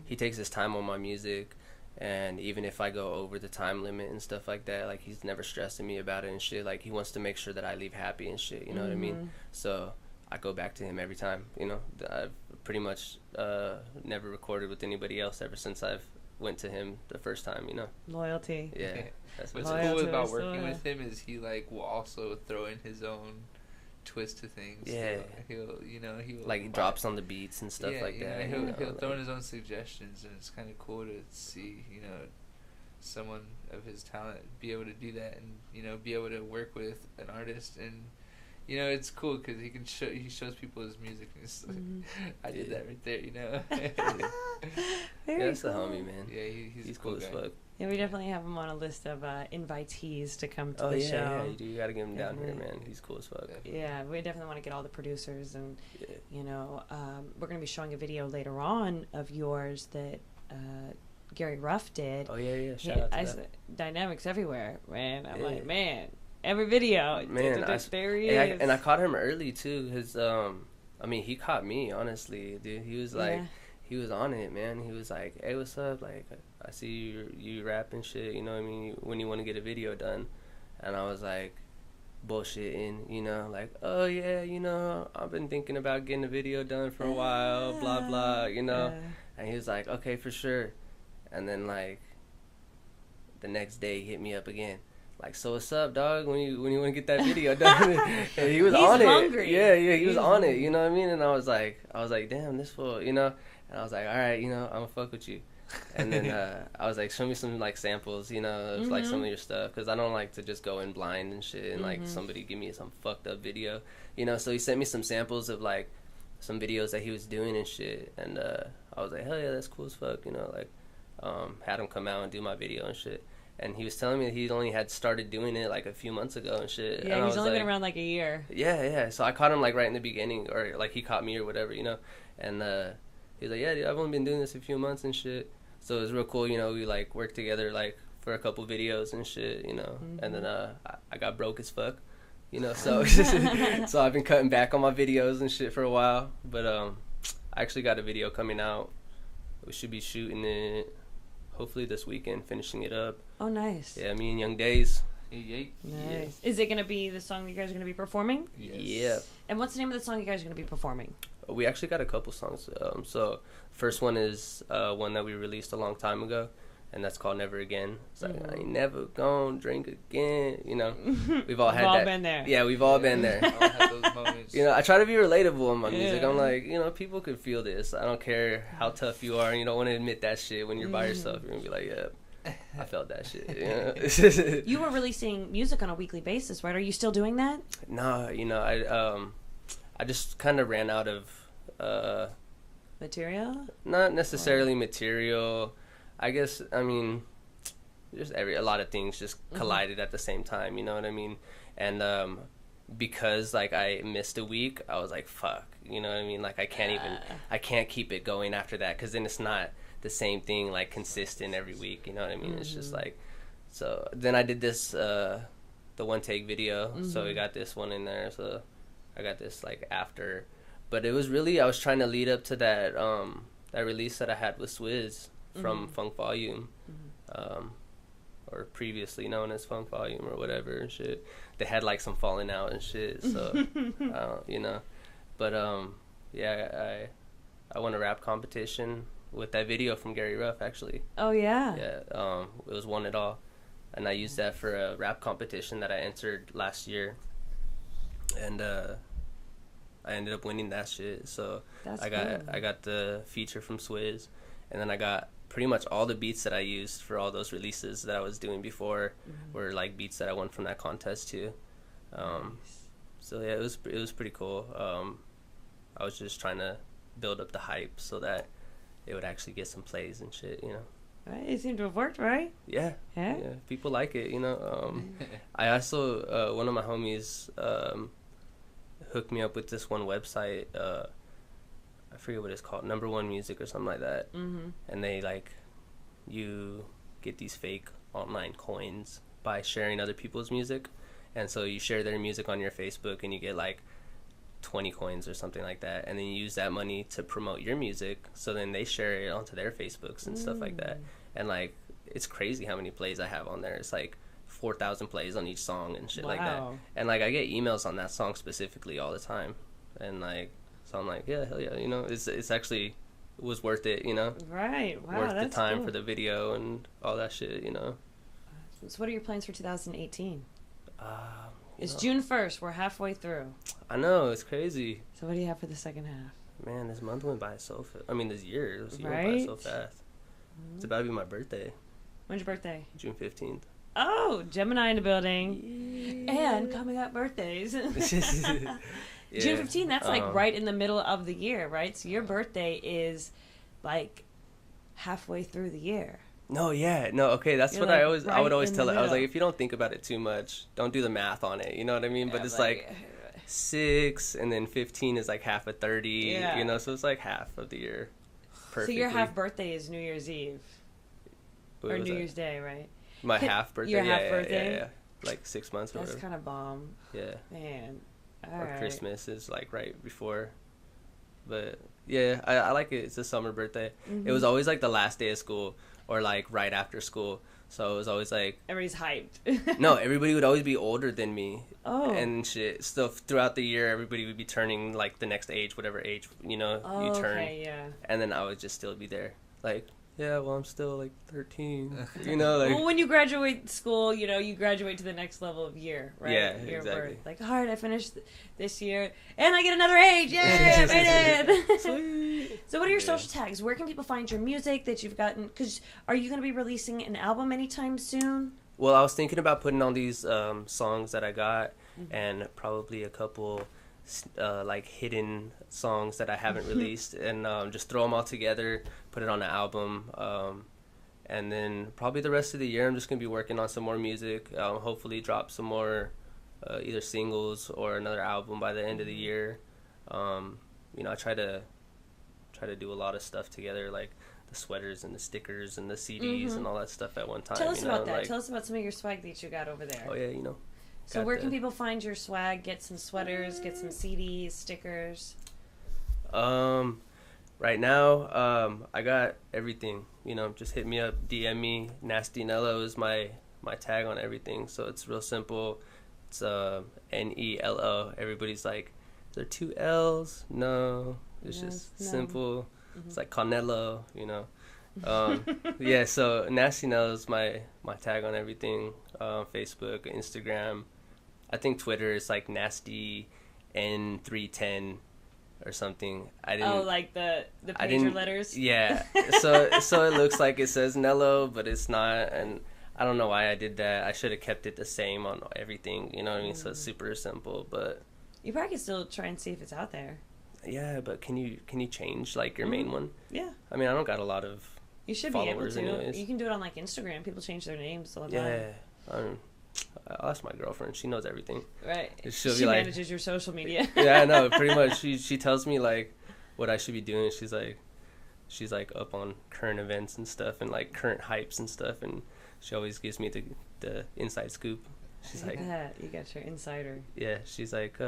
he takes his time on my music. And even if I go over the time limit and stuff like that, like, he's never stressing me about it and shit. Like, he wants to make sure that I leave happy and shit, you know what I mean? So I go back to him every time, you know. I've pretty much never recorded with anybody else ever since I've went to him the first time, you know. Loyalty. Yeah. That's what's cool about working with him is he, like, will also throw in his own twist to things. Yeah. So he'll like, he drops on the beats and stuff like that. He'll throw in his own suggestions, and it's kind of cool to see, someone of his talent be able to do that, and be able to work with an artist, and it's cool because he shows people his music, and it's like, I did that right there, Yeah, that's the homie, man. Yeah, he's cool as fuck. Yeah, we definitely have him on a list of invitees to come to the show. Yeah, you do. You gotta get him down here, man. He's cool as fuck. Yeah, we definitely want to get all the producers, and we're gonna be showing a video later on of yours that Gary Ruff did. Oh yeah. Shout out to that. Dynamics everywhere, man. I'm like, man, every video, man. There he is. And I caught him early too. He caught me, honestly, dude. He was like. Yeah. He was on it, man. He was like, hey, what's up? Like, I see you rap and shit, you know what I mean? When you want to get a video done. And I was like, bullshitting, like, oh, yeah, I've been thinking about getting a video done for a while, blah, blah, And he was like, okay, for sure. And then, like, the next day, he hit me up again. Like, so what's up, dog? When you want to get that video done? And he was on hungry. it. Yeah, he was on it, you know what I mean? And I was like, damn, this fool, And I was like, all right, I'm gonna fuck with you. And then I was like, show me some, like, samples, of, like, some of your stuff. Because I don't like to just go in blind and shit and, like, somebody give me some fucked up video. So he sent me some samples of, like, some videos that he was doing and shit. And I was like, hell yeah, that's cool as fuck, had him come out and do my video and shit. And he was telling me that he only had started doing it, like, a few months ago and shit. Yeah, and he's only been around, like, a year. Yeah. So I caught him, like, right in the beginning. Or, like, he caught me or whatever, And he was like, yeah, dude, I've only been doing this a few months and shit. So it was real cool, we, like, worked together, like, for a couple videos and shit, And then I got broke as fuck, So so I've been cutting back on my videos and shit for a while. But I actually got a video coming out. We should be shooting it hopefully this weekend, finishing it up. Oh, nice. Yeah, me and Young Days. Nice. Yeah. Is it going to be the song you guys are going to be performing? Yes. Yeah. And what's the name of the song you guys are going to be performing? We actually got a couple songs. So first one is one that we released a long time ago, and that's called Never Again. It's like, I ain't never gonna drink again. We've all had that. Been there. Yeah, we've all been there. All had those moments. I try to be relatable in my music. I'm like, people could feel this. I don't care how tough you are. You don't want to admit that shit when you're by yourself. You're gonna be like, yeah, I felt that shit. You were releasing music on a weekly basis, right? Are you still doing that? No, I just kind of ran out of material. Not necessarily material. I guess, just a lot of things just collided at the same time, you know what I mean? And because, like, I missed a week, I was like, fuck, you know what I mean? Like, I can't keep it going after that, because then it's not the same thing, like, consistent every week, you know what I mean? It's just like, so then I did this, the one take video, so we got this one in there, so I got this, like, after. But it was really, I was trying to lead up to that that release that I had with Swizz from Funk Volume, or previously known as Funk Volume or whatever and shit. They had, like, some falling out and shit, so, But, yeah, I won a rap competition with that video from Gary Ruff, actually. Oh, yeah? Yeah, it was One It All. And I used that for a rap competition that I entered last year. And I ended up winning that shit. So I got the feature from Swizz, and then I got pretty much all the beats that I used for all those releases that I was doing before were like beats that I won from that contest too. So yeah, it was pretty cool. I was just trying to build up the hype so that it would actually get some plays and shit, you know. Right, it seemed to have worked, right? Yeah. People like it, you know. I also one of my homies hooked me up with this one website. I forget what it's called, Number One Music or something like that. And they like, you get these fake online coins by sharing other people's music, and so you share their music on your Facebook and you get like 20 coins or something like that, and then you use that money to promote your music, so then they share it onto their Facebooks and stuff like that. And like, it's crazy how many plays I have on there. It's like 4,000 plays on each song and shit like that. And like, I get emails on that song specifically all the time, and like, so I'm like, yeah, hell yeah, you know, it's actually, it was worth it, you know. Right. Wow, worth that's the time cool. for the video and all that shit, you know. So what are your plans for 2018? It's know, June 1st. We're halfway through. I know, it's crazy. So what do you have for the second half? Man, this month went by so fast. I mean, this year went by Right? so fast. It's about to be my birthday. When's your birthday? June 15th. Oh, Gemini in the building. And coming up birthdays. June 15th, that's like right in the middle of the year, right? So your birthday is like halfway through the year. No, yeah. No, okay, that's You're what like I would always right in tell the it. I was like, middle. if you don't think about it too much, don't do the math on it, you know what I mean? But it's like 6 and then 15 is like half of 30, Yeah. you know, so it's like half of the year. Perfectly. So your half birthday is New Year's Eve. What Or was New that? Year's Day, right? My half birthday. Your yeah, half birthday? Yeah. Like 6 months or That's whatever. kind of bomb. Yeah. Man. Or Alright. Christmas is like right before. But yeah, I like it. It's a summer birthday. It was always like the last day of school or like right after school. So it was always like, everybody's hyped. no, everybody would always be older than me. Oh. And shit. So throughout the year, everybody would be turning like the next age, whatever age, you know, you turn. Okay, yeah. And then I would just still be there. Like, yeah, well, I'm still like 13. You know, like. Well, when you graduate school, you know, you graduate to the next level of year, right? Yeah, Your exactly. birth. Like, all right, I finished this year, and I get another age. Yay, I made it. Sweet. So what are your social tags? Where can people find your music that you've gotten? Because are you going to be releasing an album anytime soon? Well, I was thinking about putting on these songs that I got, and probably a couple like hidden songs that I haven't released, and just throw them all together, put it on an album, and then probably the rest of the year I'm just gonna be working on some more music. Hopefully drop some more either singles or another album by the end of the year. You know, I try to do a lot of stuff together, like the sweaters and the stickers and the CDs and all that stuff at one time. Tell us you know, about that. like, Tell us about some of your swag that you got over there. oh yeah, you know. So got where the- can people find your swag? Get some sweaters, get some CDs, stickers. Right now, I got everything. You know, just hit me up, DM me. Nasty Nelo is my tag on everything. So it's real simple. It's Nelo. Everybody's like, is there 2 L's? No, it's just simple. It's like Canelo, you know. Yeah, so Nasty Nelo is my tag on everything. Facebook, Instagram. I think Twitter is like Nasty N310 or something. I didn't. Oh, like the pager letters. Yeah. So it looks like it says Nelo, but it's not, and I don't know why I did that. I should have kept it the same on everything. You know what I mean? So it's super simple, but. You probably could still try and see if it's out there. Yeah, but can you change like your main one? Yeah. I mean, I don't got a lot of. You should be able followers to. anyways. You can do it on like Instagram. People change their names all the time. Yeah. I'll ask my girlfriend. She knows everything. Right. She'll she be like, manages your social media. Yeah, I know. Pretty much. She tells me like what I should be doing. She's like up on current events and stuff, and like current hypes and stuff, and she always gives me the inside scoop. She's like, you got your insider. Yeah, she's like,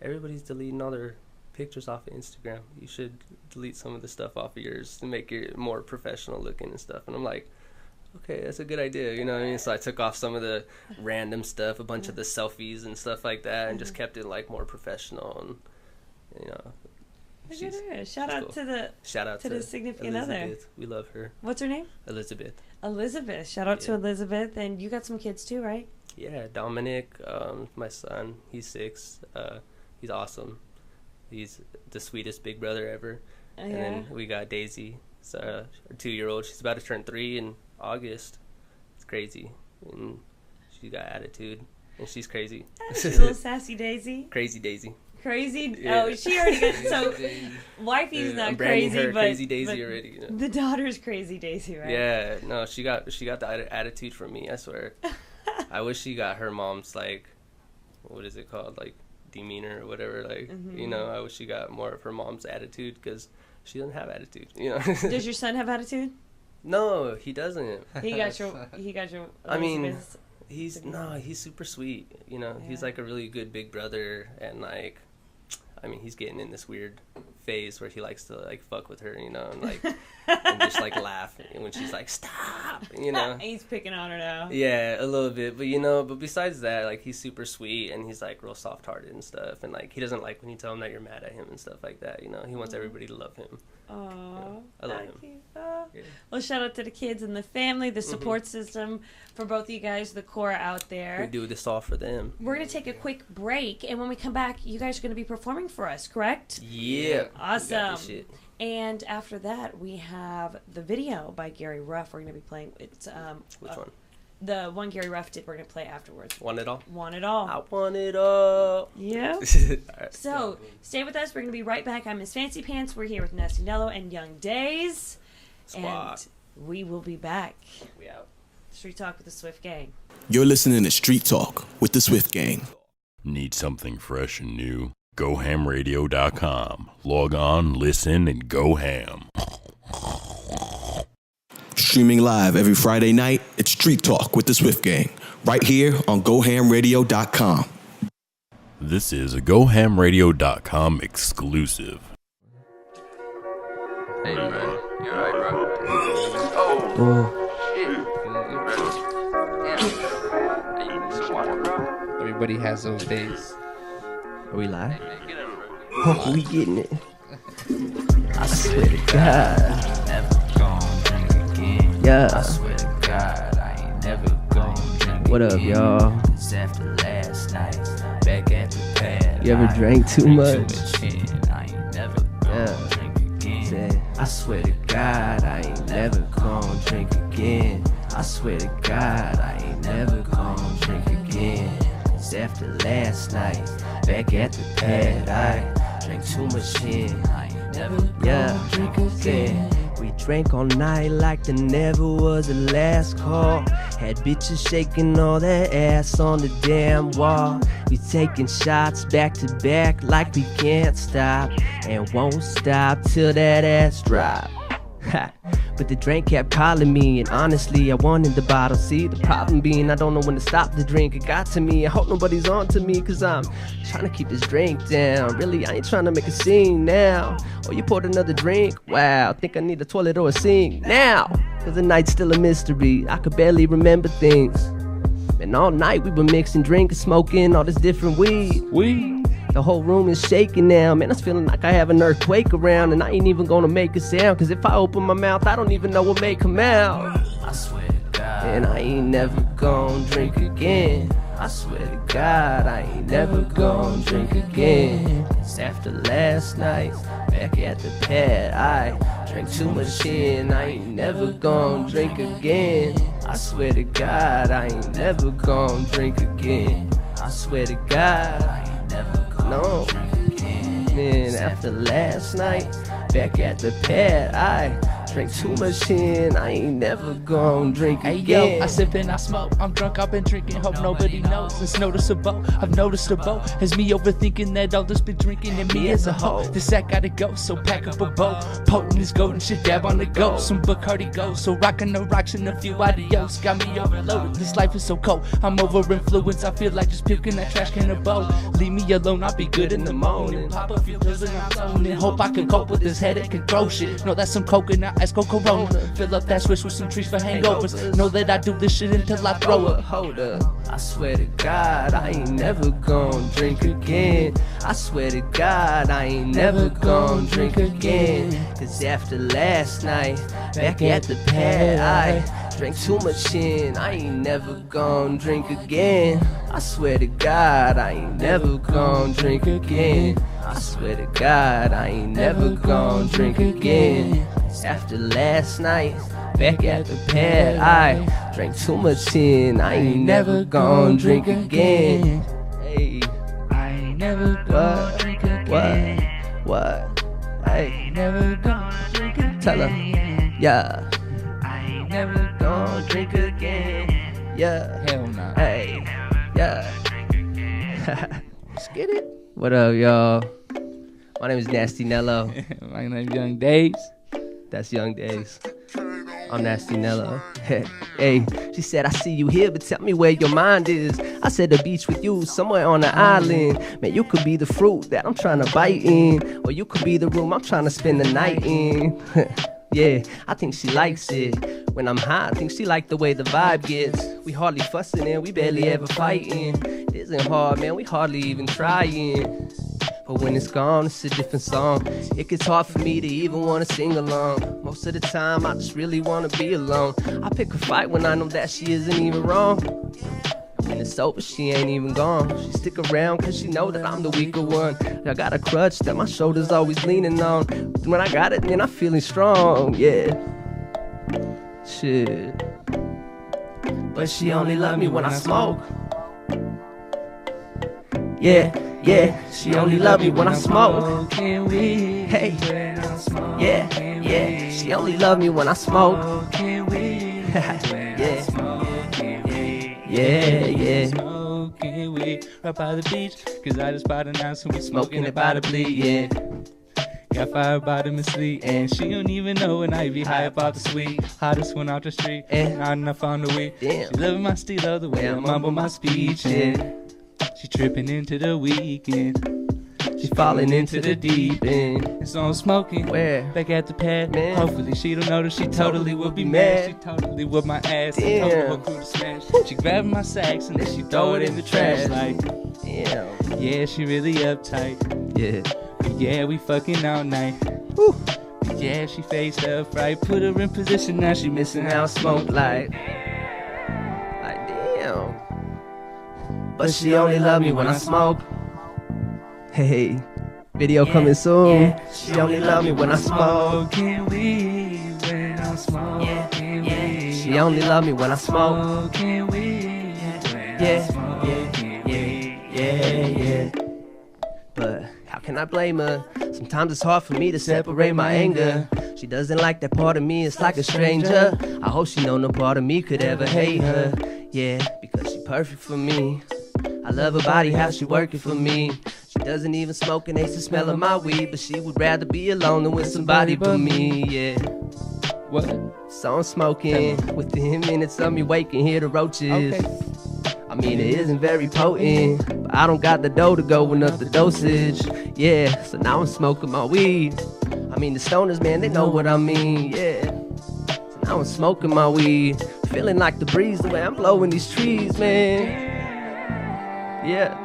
everybody's deleting all their pictures off of Instagram. You should delete some of the stuff off of yours to make it more professional looking and stuff. And I'm like, okay, that's a good idea, you know what I mean? So I took off some of the random stuff, a bunch of the selfies and stuff like that, and just kept it like more professional, and you know. Shout out cool. to the significant Elizabeth. other. We love her. What's her name? Elizabeth. Elizabeth. Shout out to Elizabeth. And you got some kids too, right? Yeah, Dominic, my son, he's 6. He's awesome. He's the sweetest big brother ever. Oh, and then we got Daisy. It's her 2-year-old. She's about to turn 3 in August. It's crazy. And she got attitude. And she's crazy. She's a little sassy Daisy. Crazy Daisy. Crazy? Yeah. Oh, she already got... So, wifey's not crazy, her but... Crazy Daisy but already. You know? The daughter's Crazy Daisy, right? Yeah. No, she got the attitude from me, I swear. I wish she got her mom's, like... What is it called? Like, demeanor or whatever. Like, you know, I wish she got more of her mom's attitude, because she doesn't have attitude, you know? Does your son have attitude? No, he doesn't. He got your... I mean... He's super sweet, you know. Yeah. He's like a really good big brother, and like, I mean, he's getting in this weird phase where he likes to like fuck with her, you know, and like and just like laugh when she's like stop, you know. He's picking on her now. Yeah, a little bit, but you know, but besides that, like he's super sweet and he's like real soft-hearted and stuff, and like he doesn't like when you tell him that you're mad at him and stuff like that, you know. He wants everybody to love him. Oh, I love him. Yeah. Well, shout out to the kids and the family, the support system for both of you guys, the core out there. We do this all for them. We're going to take a quick break, and when we come back, you guys are going to be performing for us, correct? Yeah. Awesome. And after that, we have the video by Gary Ruff. We're going to be playing. It's which one? The one Gary Ruff did. We're going to play afterwards. Want it all? Want it all. I want it all. Yeah. Right. So stay with us. We're going to be right back. I'm Miss Fancy Pants. We're here with Nasty Nelo and Young Days. Squad. And we will be back. We out. Street Talk with the Swift Gang. You're listening to Street Talk with the Swift Gang. Need something fresh and new? GoHamRadio.com. Log on, listen, and go ham. Streaming live every Friday night, it's Street Talk with the Swift Gang, right here on GoHamRadio.com. This is a GoHamRadio.com exclusive. Hey, man. You alright, bro? Oh. Shit. Yeah. Hey, you need some water, bro? Everybody has those days. Are we live? Hey, man, get over it. Oh, we getting it. I swear to God. Never gon' drink again. Yeah. I swear to God, I ain't never gon' drink what again. Up, y'all? It's after last night, back at the pad. You ever drank too much? I ain't never gon' drink again. I swear to God, I ain't never gon' drink again. I swear to God, I ain't never gon' drink again. It's after last night, back at the pad. I drank too much gin. I ain't never gon' drink again. We drank all night like there never was a last call. Had bitches shaking all that ass on the damn wall. We taking shots back to back like we can't stop, and won't stop till that ass drop. But the drink kept calling me, and honestly I wanted the bottle. See, the problem being I don't know when to stop the drink. It got to me, I hope nobody's on to me, cause I'm trying to keep this drink down. Really, I ain't trying to make a scene now. Oh, you poured another drink? Wow, think I need a toilet or a sink now, cause the night's still a mystery. I could barely remember things, and all night we were mixing, drinking, smoking all this different weed. The whole room is shaking now, man. I was feeling like I have an earthquake around, and I ain't even gonna make a sound, cause if I open my mouth, I don't even know what may come out. I swear to God, and I ain't never gonna drink again. I swear to God, I ain't never gonna drink again. It's after last night, back at the pad. I drank too much gin. I ain't never gonna drink again. I swear to God, I ain't never gonna drink again. I swear to God, I ain't never no, man, after last night, back at the pad, I drank too much gin. I ain't never gonna drink again. Hey yo, I sip and I smoke. I'm drunk, I've been drinking, hope nobody knows. It's noticeable, I've noticed a boat. Has me overthinking that all this been drinking and me as a hoe. This act gotta go, so pack up a boat. Potent is golden shit, dab on the go. Some Bacardi goes, so rockin' the rocks and a few adios. Got me overloaded, this life is so cold. I'm over influenced, I feel like just puking that trash can of boat. Leave me alone, I'll be good in the morning. Pop a few pills and I'm zoning. Hope I can cope with this headache and throw shit. Know that's some coconut, ice cold Corona. Fill up that switch with some trees for hangovers. Know that I do this shit until I throw up. Hold up, I swear to God, I ain't never gonna drink again. I swear to God, I ain't never gonna drink again. Cause after last night, back at the pad, I drank too much gin. I ain't never gonna drink again. I swear to God, I ain't never gonna drink again. I swear to God, I ain't never gonna drink again. After last night, back at the pad, I drank too much gin. I ain't never gonna drink again. Hey, I ain't never gonna drink again. What? I Hey, ain't never gonna drink again. tell her. Yeah, I ain't never gonna drink again. yeah. Hell nah. Hey, yeah. Let's get it. What up, y'all? My name is Nasty Nelo. My name's Young Days. That's Young Days. I'm Nasty Nelo. Hey, she said, I see you here, but tell me where your mind is. I said the beach with you, somewhere on the island. Man, you could be the fruit that I'm trying to bite in, or you could be the room I'm trying to spend the night in. Yeah, I think she likes it. When I'm high, I think she like the way the vibe gets. We hardly fussing and we barely ever fighting. It isn't hard, man, we hardly even trying. But when it's gone, it's a different song. It gets hard for me to even want to sing along. Most of the time, I just really want to be alone. I pick a fight when I know that she isn't even wrong. When it's over, she ain't even gone. She stick around cause she know that I'm the weaker one. I got a crutch that my shoulder's always leaning on. When I got it, then I'm feeling strong, yeah. Shit. But she only love me when I smoke. Yeah, yeah, she only love me when I smoke. Hey, yeah, yeah, she only love me when I smoke. Yeah, yeah. Smoking weed right by the beach, cause I just bought an ounce and we smoking it by the bleed, yeah. Got fired by the mislead, and she don't even know when I be high about the sweet. Hottest one out the street, not enough on the weed. She loving my stilo, the way I mumble my speech, yeah. She tripping into the weekend. She falling into the deep end. And so I'm smoking, where? Back at the pad, man. Hopefully she don't notice, she totally will be mad. She totally whip my ass, and told her what crew to smash. She grabbing my sacks and then she throw it in the trash like, damn. Yeah, she really uptight. Yeah. But yeah, we fucking all night. Woo. Yeah, she faced up right, put her in position, now she missing out smoke like damn. But she only love me when I smoke. Hey, video coming soon. Yeah. She only love me when I smoke. Smoking weed when I'm smoking weed. She only love me when I smoke. Smoking weed Yeah, yeah. But how can I blame her? Sometimes it's hard for me to separate my anger. She doesn't like that part of me, it's like a stranger. I hope she know no part of me could ever hate her. Yeah, because she perfect for me. I love her body, how she working for me. She doesn't even smoke and hates the smell of my weed, but she would rather be alone than with somebody but me, yeah. What? So I'm smoking. Within minutes of me waking, hear the roaches. Okay. I mean, it isn't very potent, but I don't got the dough to go up the dosage. Yeah, so now I'm smoking my weed. I mean, the stoners, man, they know what I mean, yeah. So now I'm smoking my weed. Feeling like the breeze, the way I'm blowing these trees, man. Yeah.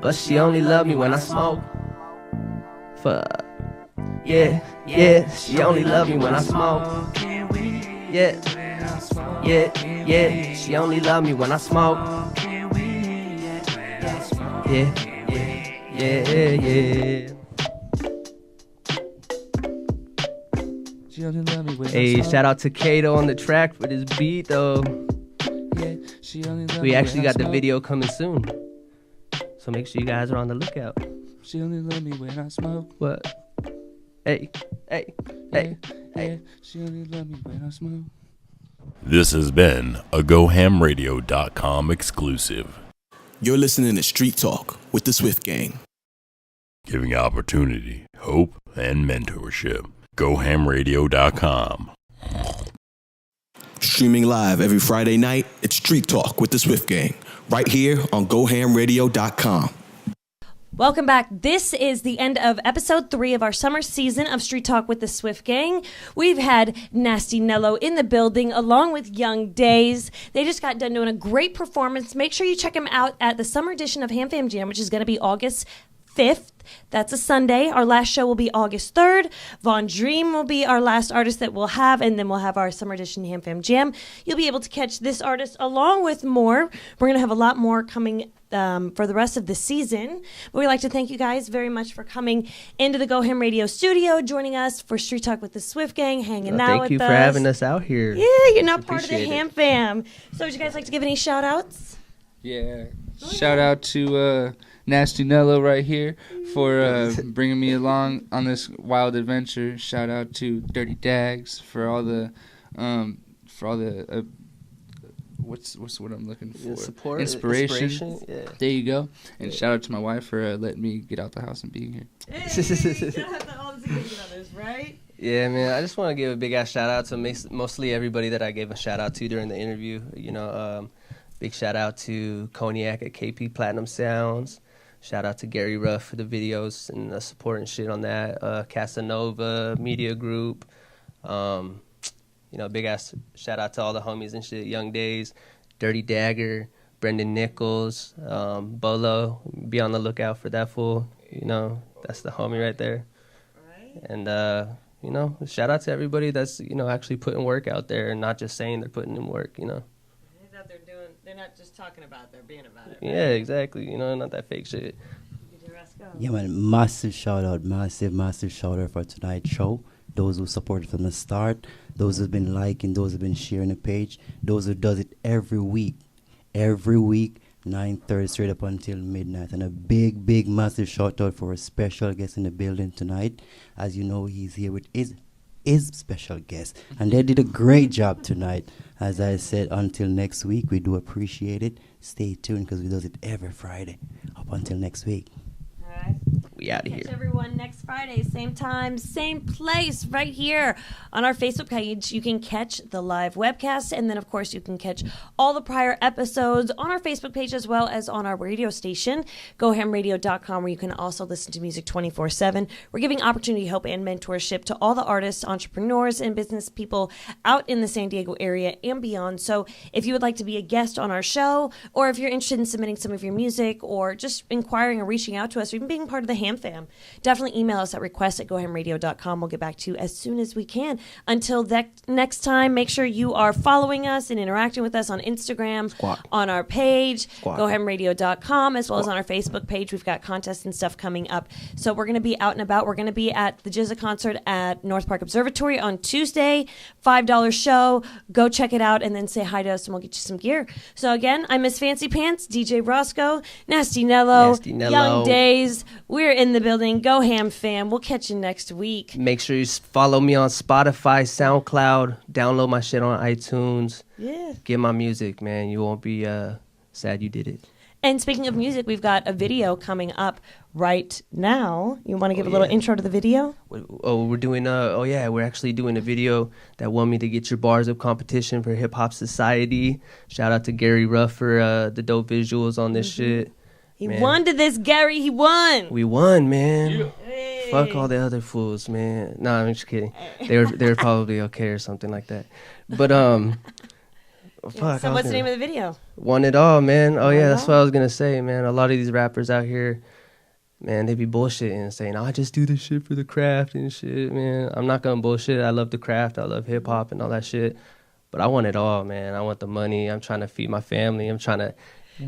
But she only love me when I smoke. Fuck. Yeah, yeah, she only love me when I smoke. Yeah, yeah, yeah, she only love me when I smoke. Yeah, yeah. She only love me when Hey, I smoke. shout out to Kato on the track for this beat though. Yeah, she only love We me actually when I got the smoke. video coming soon. So make sure you guys are on the lookout. She only love me when I smoke. What? Hey. Yeah, she only love me when I smoke. This has been a GoHamRadio.com exclusive. You're listening to Street Talk with the Swift Gang. Giving opportunity, hope, and mentorship. GoHamRadio.com. Streaming live every Friday night, it's Street Talk with the Swift Gang, right here on GoHamRadio.com. Welcome back. This is the end of episode 3 of our summer season of Street Talk with the Swift Gang. We've had Nasty Nelo in the building along with Young Days. They just got done doing a great performance. Make sure you check them out at the summer edition of Ham Fam Jam, which is going to be August 5th. That's a Sunday. Our last show will be August 3rd. Von Dream will be our last artist that we'll have, and then we'll have our Summer Edition Ham Fam Jam. You'll be able to catch this artist along with more. We're going to have a lot more coming for the rest of the season. But we'd like to thank you guys very much for coming into the GoHAM Radio studio, joining us for Street Talk with the Swift Gang, hanging out with us. Thank you for having us out here. Yeah, you're not part of the Ham Fam. So would you guys like to give any shout-outs? Yeah. Shout out to Nasty Nelo right here for bringing me along on this wild adventure. Shout out to Dirty Dags for all the what's what I'm looking for? Support, inspiration. Yeah. There you go. And shout out to my wife for letting me get out the house and being here. Hey, shout out to all the significant others, right? Yeah, man. I just want to give a big ass shout out to mostly everybody that I gave a shout out to during the interview. You know, big shout out to Cognac at KP Platinum Sounds. Shout out to Gary Ruff for the videos and the support and shit on that. Casanova Media Group. You know, big ass shout out to all the homies and shit. Young Days, Dirty Dagger, Brendan Nichols, Bolo. Be on the lookout for that fool. You know, that's the homie right there. Right. And you know, shout out to everybody that's, you know, actually putting work out there and not just saying they're putting in work. You know. That they're not just talking about it, they're being about it. Right? Yeah, exactly. You know, not that fake shit. Yeah, man. Massive shout out for tonight's show. Those who supported from the start, those who've been liking, those who've been sharing the page, those who does it every week, 9:30 straight up until midnight. And a big, massive shout out for a special guest in the building tonight. As you know, he's here with his special guest, and they did a great job tonight. As I said, until next week, we do appreciate it. Stay tuned because we do it every Friday. Up until next week. All right. We out of here. Catch everyone next Friday, same time, same place, right here on our Facebook page. You can catch the live webcast, and then, of course, you can catch all the prior episodes on our Facebook page as well as on our radio station, GoHamRadio.com, where you can also listen to music 24/7. We're giving opportunity, hope, and mentorship to all the artists, entrepreneurs, and business people out in the San Diego area and beyond. So if you would like to be a guest on our show, or if you're interested in submitting some of your music, or just inquiring or reaching out to us, or even being part of the Ham Fam, definitely email us at request@gohamradio.com. We'll get back to you as soon as we can. Until next time, make sure you are following us and interacting with us on Instagram, on our page, gohamradio.com, as well as on our Facebook page. We've got contests and stuff coming up. So we're going to be out and about. We're going to be at the Jizza concert at North Park Observatory on Tuesday, $5 show. Go check it out and then say hi to us and we'll get you some gear. So again, I'm Miss Fancy Pants, DJ Roscoe, Nasty Nello, Young Days. We're in the building. Go Ham Fam. We'll catch you next week. Make sure you follow me on Spotify, SoundCloud. Download my shit on iTunes. Yeah. Get my music, man. You won't be sad you did it. And speaking of music, we've got a video coming up right now. You want to give a little intro to the video? We're doing we're actually doing a video that won me to Get Your Bars Up competition for Hip Hop Society. Shout out to Gary Ruff for the dope visuals on this shit. He won to this, Gary. He won. We won, man. Yeah. Hey. Fuck all the other fools, man. No, I'm just kidding. They were probably okay or something like that. But fuck. So what's the name of the video? Won it all, man. Oh yeah, that's what I was gonna say, man. A lot of these rappers out here, man, they be bullshitting and saying, I just do this shit for the craft and shit, man. I'm not gonna bullshit. I love the craft. I love hip hop and all that shit. But I want it all, man. I want the money. I'm trying to feed my family. I'm trying to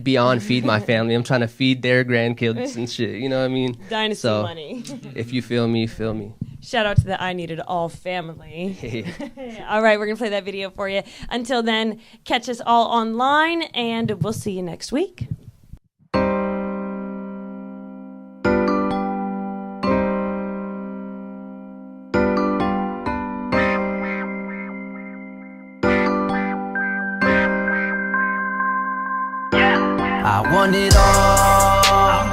beyond feed my family. I'm trying to feed their grandkids and shit. You know what I mean? Dynasty money. If you feel me, feel me. Shout out to the I Need It All family. All right, we're going to play that video for you. Until then, catch us all online, and we'll see you next week. I want it all,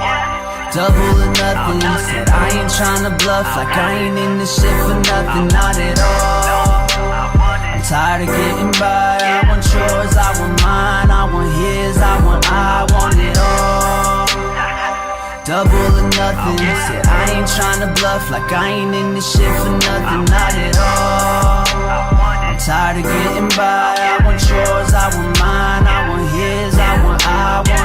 double or nothing. Said I ain't tryna bluff, like I ain't in this shit for nothing, not at all. I'm tired of getting by, I want yours, I want mine, I want his, I want it all. Double or nothing. Said I ain't tryna bluff, like I ain't in this shit for nothing, not at all. I'm tired of getting by, I want yours, I want mine, I want his, I want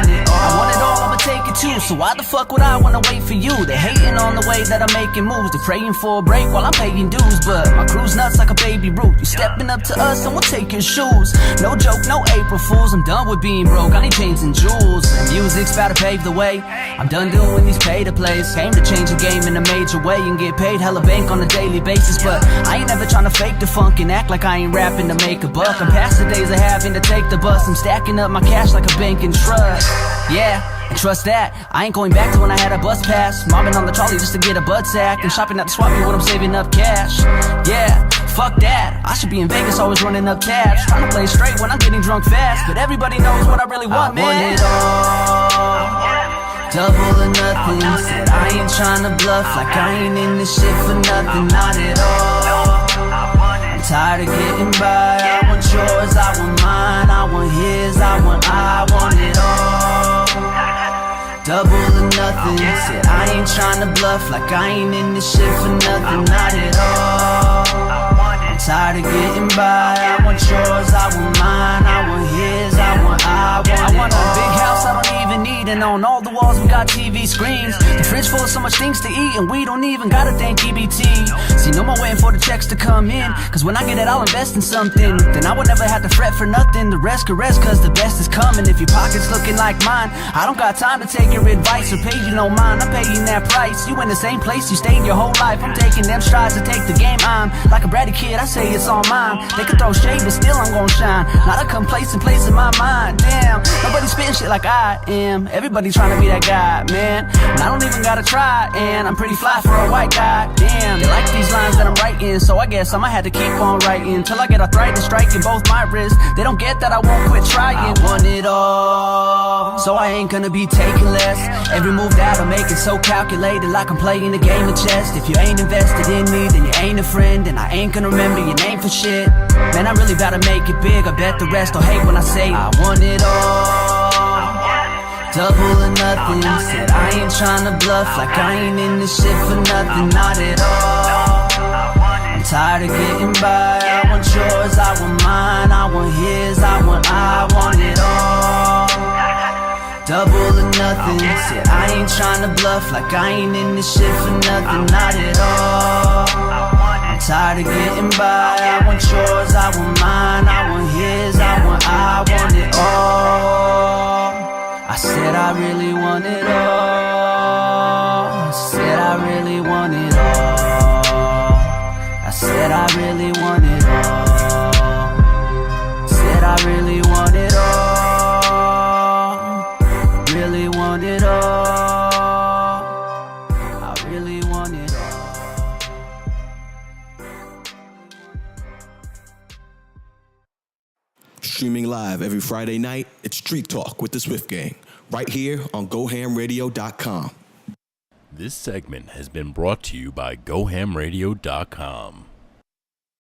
it all. I want it all, I'ma take it too. So why the fuck would I wanna wait for you? They're hating on the way that I'm making moves. They're praying for a break while I'm paying dues. But my crew's nuts like a baby root. You stepping up to us and we'll take your shoes. No joke, no April Fools. I'm done with being broke, I need chains and jewels. And music's about to pave the way. I'm done doing these pay-to-plays. Came to change the game in a major way and get paid hella bank on a daily basis. But I ain't never trying to fake the funk and act like I ain't rapping to make a buck. I'm past the days of having to take the bus. I'm stacking up my cash like a bank and trust. Yeah, and trust that I ain't going back to when I had a bus pass. Mobbing on the trolley just to get a butt sack. And shopping at the swap meet when I'm saving up cash. Yeah, fuck that, I should be in Vegas always running up tabs. Trying to play straight when I'm getting drunk fast. But everybody knows what I really want, man. I want it all, double or nothing. Said I ain't tryna bluff, like I ain't in this shit for nothing. Not at all, I'm tired of getting by. I want yours, I want mine, I want his, I want it all, double or nothing. Said I ain't tryna bluff, like I ain't in this shit for nothing. Not at all, I'm tired of getting by. I want yours, I want mine, I want his, I want a big house I don't even need. And on all the walls we got TV screens. The fridge full of so much things to eat, and we don't even gotta thank EBT. See, no more waiting for the checks to come in, cause when I get it I'll invest in something. Then I would never have to fret for nothing. The rest could rest cause the best is coming. If your pocket's looking like mine, I don't got time to take your advice or pay you no mind. I'm paying that price. You in the same place you stayed your whole life. I'm taking them strides to take the game on. Like a bratty kid, I say it's all mine. They could throw shade but still I'm gon' shine. Not a complacent place in my mind. Damn, nobody's spitting shit like I am. Everybody trying to be that guy, man. And I don't even gotta try, and I'm pretty fly for a white guy. Damn, they like these lines that I'm writing, so I guess I'ma have to keep on writing till I get arthritis striking both my wrists. They don't get that I won't quit trying. I want it all, so I ain't gonna be taking less. Every move that I make is so calculated, like I'm playing a game of chess. If you ain't invested in me, then you ain't a friend, and I ain't gonna remember your name for shit. Man, I really gotta make it big. I bet the rest will hate when I say I want it all, double or nothing. Said I ain't tryna bluff, like I ain't in this shit for nothing. Not at all, I'm tired of getting by. I want yours, I want mine, I want his, I want it all, double or nothing. Said I ain't tryna bluff, like I ain't in this shit for nothing. Not at all, I'm tired of getting by. I want yours, I want mine, I want his, I want it all. I said I really want it all. I said I really want it all. I said I really want it all. Said I really want it all. Really want it all. I really want it all. Streaming live every Friday night, it's Street Talk with the Swift Gang, right here on GoHamRadio.com. This segment has been brought to you by GoHamRadio.com.